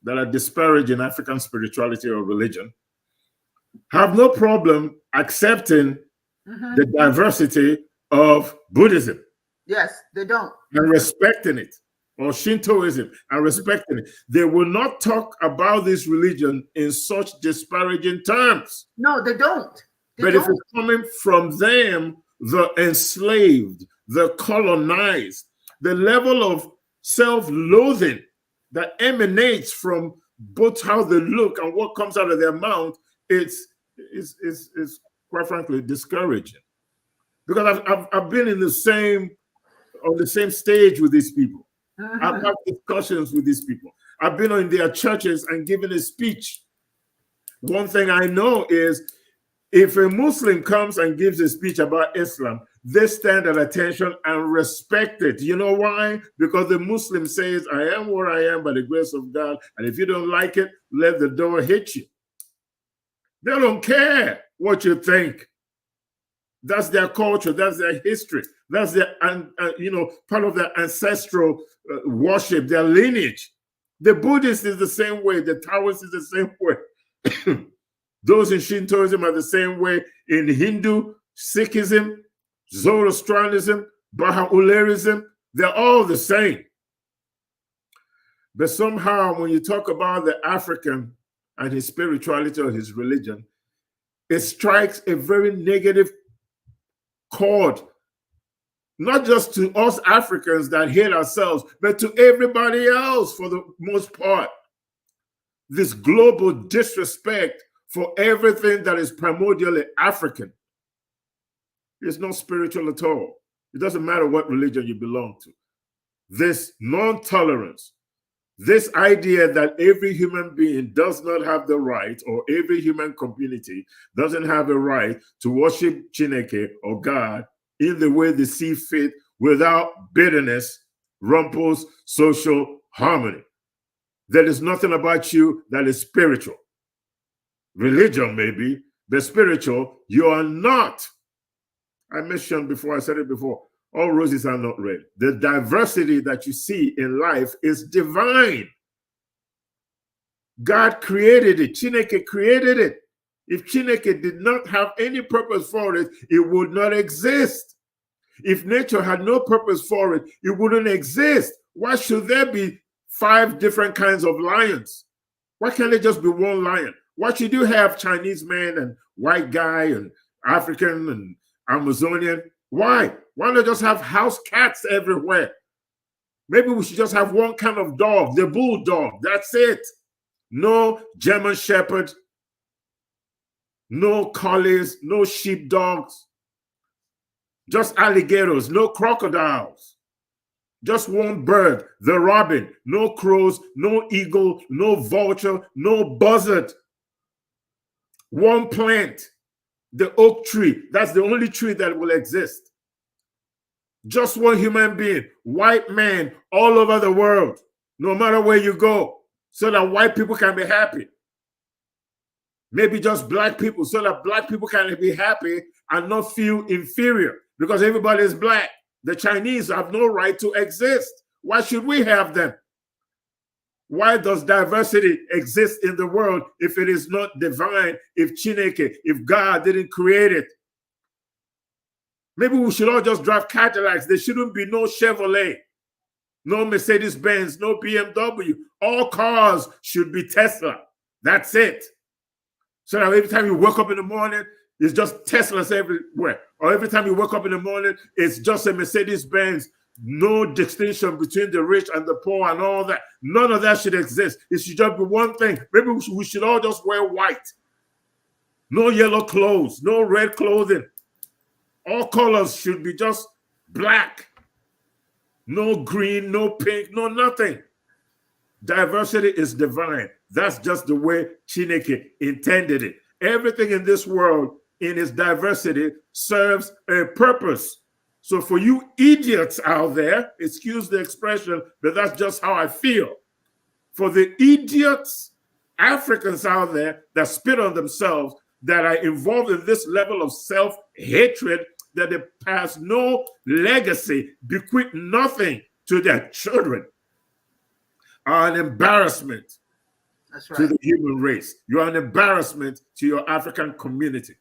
that are disparaging African spirituality or religion have no problem accepting the diversity of Buddhism. Yes, they don't. And respecting it, or Shintoism and respecting it. They will not talk about this religion in such disparaging terms. No, they don't. But if it's coming from them, the enslaved, the colonized, the level of self-loathing that emanates from both how they look and what comes out of their mouth, it's quite frankly discouraging. Because I've been on the same stage with these people. I've had discussions with these people. I've been in their churches and given a speech. One thing I know is if a Muslim comes and gives a speech about Islam, they stand at attention and respect it. You know why? Because the Muslim says, I am what I am by the grace of God. And if you don't like it, let the door hit you. They don't care what you think. That's their culture. That's their history. That's their, part of their ancestral worship, their lineage. The Buddhist is the same way. The Taoist is the same way. Those in Shintoism are the same way. In Hindu, Sikhism, Zoroastrianism, Baha'u'llah, they're all the same. But somehow when you talk about the African and his spirituality or his religion, it strikes a very negative chord, not just to us Africans that hate ourselves, but to everybody else for the most part. This global disrespect for everything that is primordially African is not spiritual at all. It doesn't matter what religion you belong to. This non-tolerance, this idea that every human being does not have the right, or every human community doesn't have a right to worship Chineke or God in the way they see fit without bitterness, rumples social harmony. There is nothing about you that is spiritual. Religion maybe, but spiritual, you are not. I mentioned before, I said it before, all roses are not red. The diversity that you see in life is divine. God created it. Chineke created it. If Chineke did not have any purpose for it, it would not exist. If nature had no purpose for it, it wouldn't exist. Why should there be 5 different kinds of lions? Why can't it just be one lion? Why should you have Chinese man and white guy and African and Amazonian? Why? Why not just have house cats everywhere? Maybe we should just have one kind of dog, the bulldog. That's it. No German Shepherd, no collies, no sheepdogs, just alligators, no crocodiles. Just one bird, the robin, no crows, no eagle, no vulture, no buzzard. One plant, the oak tree. That's the only tree that will exist. Just one human being, white man all over the world, no matter where you go, so that white people can be happy. Maybe just black people, so that black people can be happy and not feel inferior because everybody is black. The Chinese have no right to exist. Why should we have them? Why does diversity exist in the world if it is not divine, if Chineke, if God didn't create it? Maybe we should all just drive Cadillacs. There shouldn't be no Chevrolet, no Mercedes-Benz, no BMW. All cars should be Tesla. That's it. So that every time you wake up in the morning, it's just Teslas everywhere. Or every time you wake up in the morning, it's just a Mercedes-Benz. No distinction between the rich and the poor and all that. None of that should exist. It should just be one thing. Maybe we should all just wear white. No yellow clothes, no red clothing. All colors should be just black. No green, no pink, no nothing. Diversity is divine. That's just the way Chineke intended it. Everything in this world, in its diversity, serves a purpose. So for you idiots out there, excuse the expression, but that's just how I feel. For the idiots, Africans out there that spit on themselves, that are involved in this level of self-hatred, that they pass no legacy, bequeath nothing to their children, are an embarrassment to the human race. You're an embarrassment to your African community.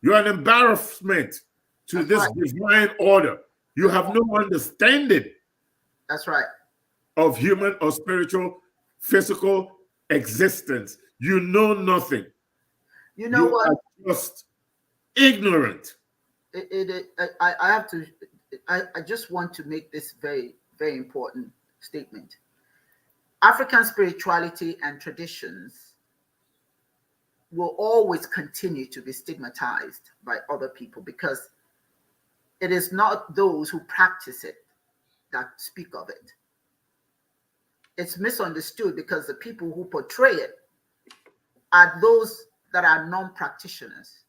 You're an embarrassment to this divine order. You have no understanding. That's right. Of human or spiritual, physical existence. You know nothing. You know what? Are just ignorant. I just want to make this very, very important statement. African spirituality and traditions will always continue to be stigmatized by other people because it is not those who practice it that speak of it. It's misunderstood because the people who portray it are those that are non-practitioners.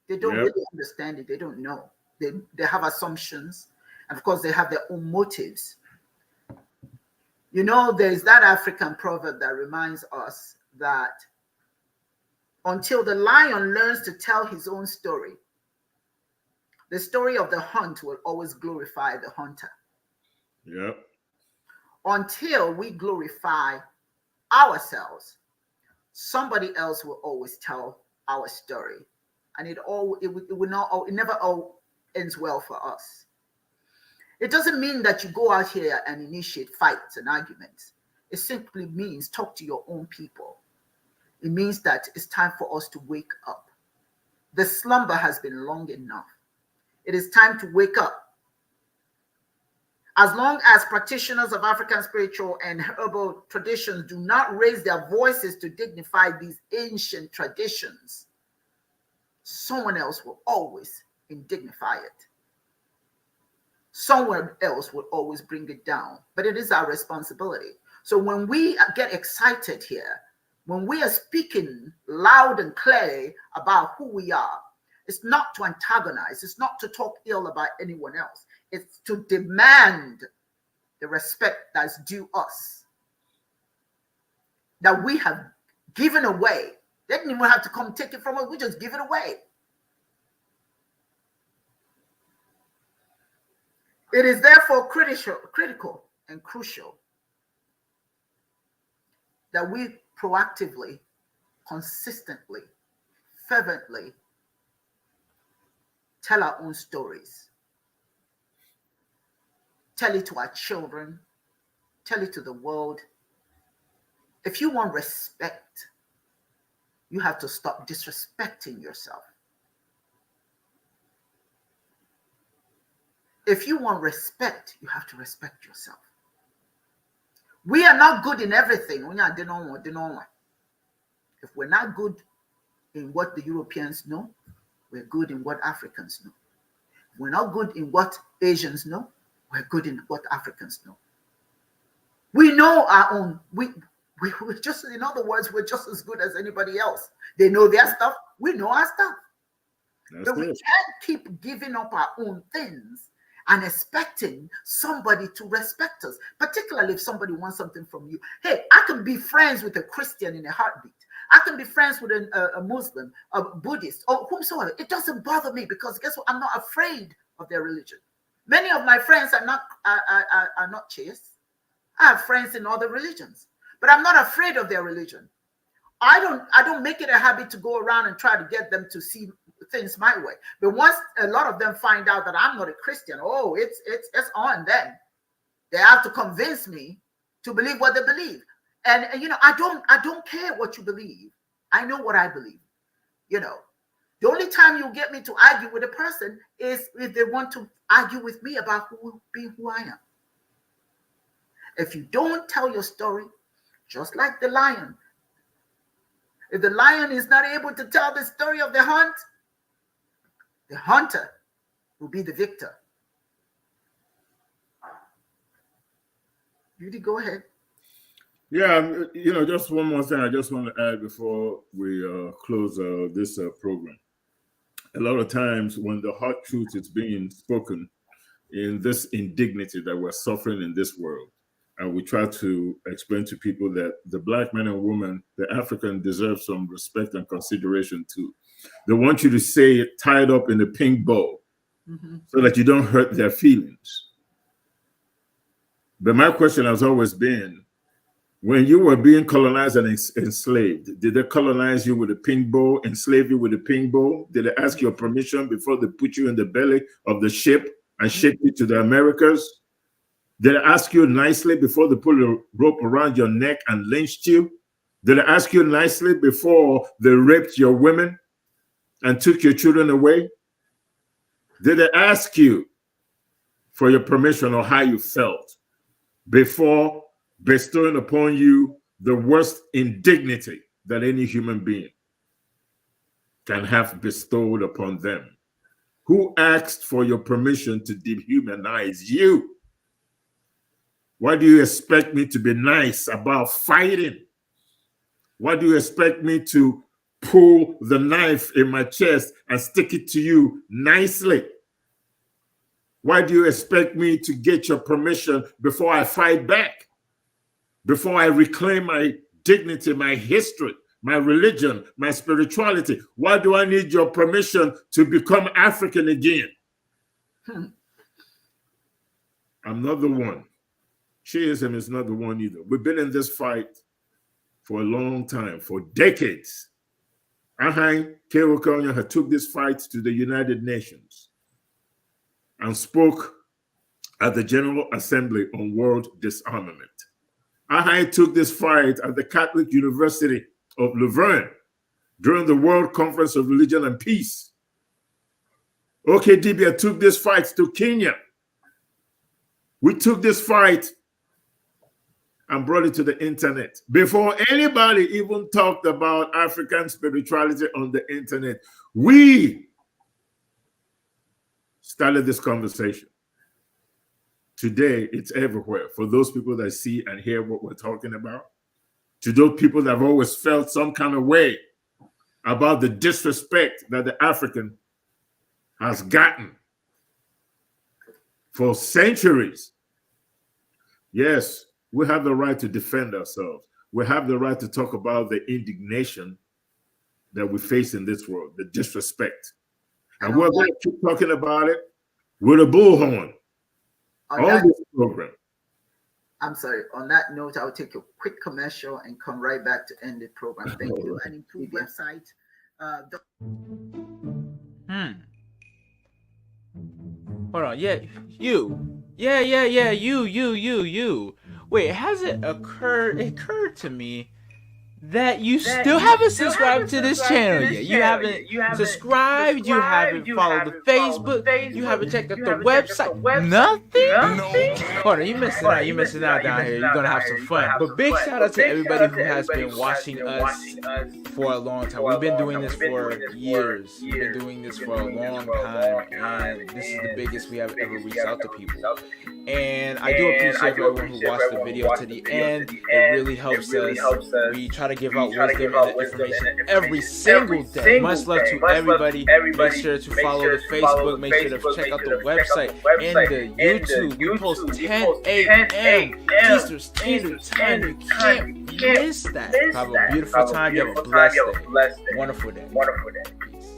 They don't really understand it. They don't know. They have assumptions. And of course, they have their own motives. You know, there's that African proverb that reminds us that until the lion learns to tell his own story, the story of the hunt will always glorify the hunter. Yep. Until we glorify ourselves, somebody else will always tell our story, and it never all ends well for us. It doesn't mean that you go out here and initiate fights and arguments. It simply means talk to your own people. It means that it's time for us to wake up. The slumber has been long enough. It is time to wake up. As long as practitioners of African spiritual and herbal traditions do not raise their voices to dignify these ancient traditions, someone else will always indignify it. Someone else will always bring it down, but it is our responsibility. So when we get excited here, when we are speaking loud and clear about who we are, it's not to antagonize, it's not to talk ill about anyone else. It's to demand the respect that's due us, that we have given away. They didn't even have to come take it from us. We just give it away. It is therefore critical and crucial that we proactively, consistently, fervently tell our own stories. Tell it to our children. Tell it to the world. If you want respect, you have to stop disrespecting yourself. If you want respect, you have to respect yourself. We are not good in everything. If we're not good in what the Europeans know, we're good in what Africans know. If we're not good in what Asians know, we're good in what Africans know. We know our own. We're just, in other words, we're just as good as anybody else. They know their stuff. We know our stuff. But we can't keep giving up our own things and expecting somebody to respect us, particularly if somebody wants something from you. Hey, I can be friends with a Christian in a heartbeat. I can be friends with a Muslim, a Buddhist, or whomsoever. It doesn't bother me because guess what? I'm not afraid of their religion. Many of my friends are not chaste. I have friends in other religions, but I'm not afraid of their religion. I don't make it a habit to go around and try to get them to see things my way. But once a lot of them find out that I'm not a Christian, oh, it's on them. They have to convince me to believe what they believe. And you know, I don't care what you believe. I know what I believe. You know, the only time you get me to argue with a person is if they want to argue with me about who I am. If you don't tell your story, just like the lion, if the lion is not able to tell the story of the hunt, the hunter will be the victor. Judy, go ahead. Yeah, you know, just one more thing I just want to add before we close this program. A lot of times when the hard truth is being spoken, in this indignity that we're suffering in this world. And we try to explain to people that the Black man and woman, the African, deserve some respect and consideration too. They want you to say it tied up in a pink bow so that you don't hurt their feelings. But my question has always been, when you were being colonized and enslaved, did they colonize you with a pink bow, enslave you with a pink bow? Did they ask your permission before they put you in the belly of the ship and ship you to the Americas? Did I ask you nicely before they put a rope around your neck and lynched you? Did I ask you nicely before they raped your women and took your children away? Did I ask you for your permission or how you felt before bestowing upon you the worst indignity that any human being can have bestowed upon them? Who asked for your permission to dehumanize you? Why do you expect me to be nice about fighting? Why do you expect me to pull the knife in my chest and stick it to you nicely? Why do you expect me to get your permission before I fight back? Before I reclaim my dignity, my history, my religion, my spirituality? Why do I need your permission to become African again? I'm not the one. Chiism is not the one either. We've been in this fight for a long time, for decades. Ahai Kewokonya had took this fight to the United Nations and spoke at the General Assembly on World Disarmament. Ahai took this fight at the Catholic University of Louvain during the World Conference of Religion and Peace. OK, Dibias took this fight to Kenya. We took this fight and brought it to the internet before anybody even talked about African spirituality on the internet. We started this conversation. Today, it's everywhere. For those people that see and hear what we're talking about, to those people that have always felt some kind of way about the disrespect that the African has gotten for centuries. Yes, we have the right to defend ourselves. We have the right to talk about the indignation that we face in this world, the disrespect. And we're going to keep talking about it with a bullhorn on this program. I'm sorry. On that note, I'll take a quick commercial and come right back to end the program. Thank you. An improved website. Hold on. Yeah, you. Yeah, you. Wait, has it occurred to me that you still haven't subscribed to this channel yet? You haven't subscribed, you haven't followed the Facebook, you haven't checked out the website, nothing? Hold on, you're missing out down here. You're gonna have some fun. But big shout out to everybody who has been watching us for a long time. We've been doing this for years. We've been doing this for a long time, and this is the biggest we have ever reached out to people. And I do appreciate everyone who watched the video to the end. It really helps us. We try to give out wisdom and information every single day. Much love to everybody. Make sure to follow the Facebook. Make sure to check out the website and the YouTube. We post 10 a.m. Eastern Standard Time. You can't miss that. Have a beautiful time. You have a blessed day. Wonderful day. Peace.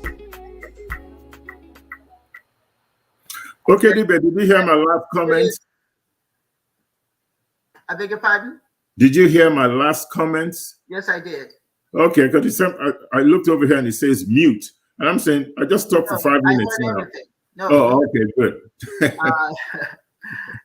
Okay, Dibias, did you hear my last comments? I beg your pardon? Did you hear my last comments? Yes, I did. Okay, because I looked over here and it says mute. And I'm saying, I just talked for 5 minutes now. No. Oh, okay, good.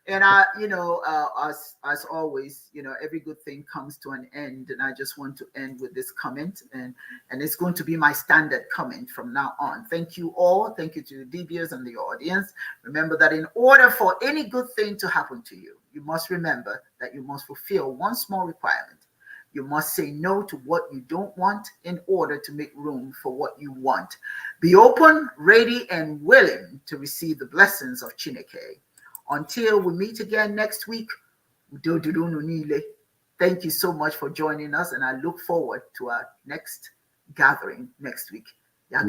And as always, every good thing comes to an end, and I just want to end with this comment, and it's going to be my standard comment from now on. Thank you all. Thank you to the Dibias and the audience. Remember that in order for any good thing to happen to you, you must remember that you must fulfill one small requirement. You must say no to what you don't want in order to make room for what you want. Be open, ready, and willing to receive the blessings of Chineke. Until we meet again next week, thank you so much for joining us, and I look forward to our next gathering next week. Yeah.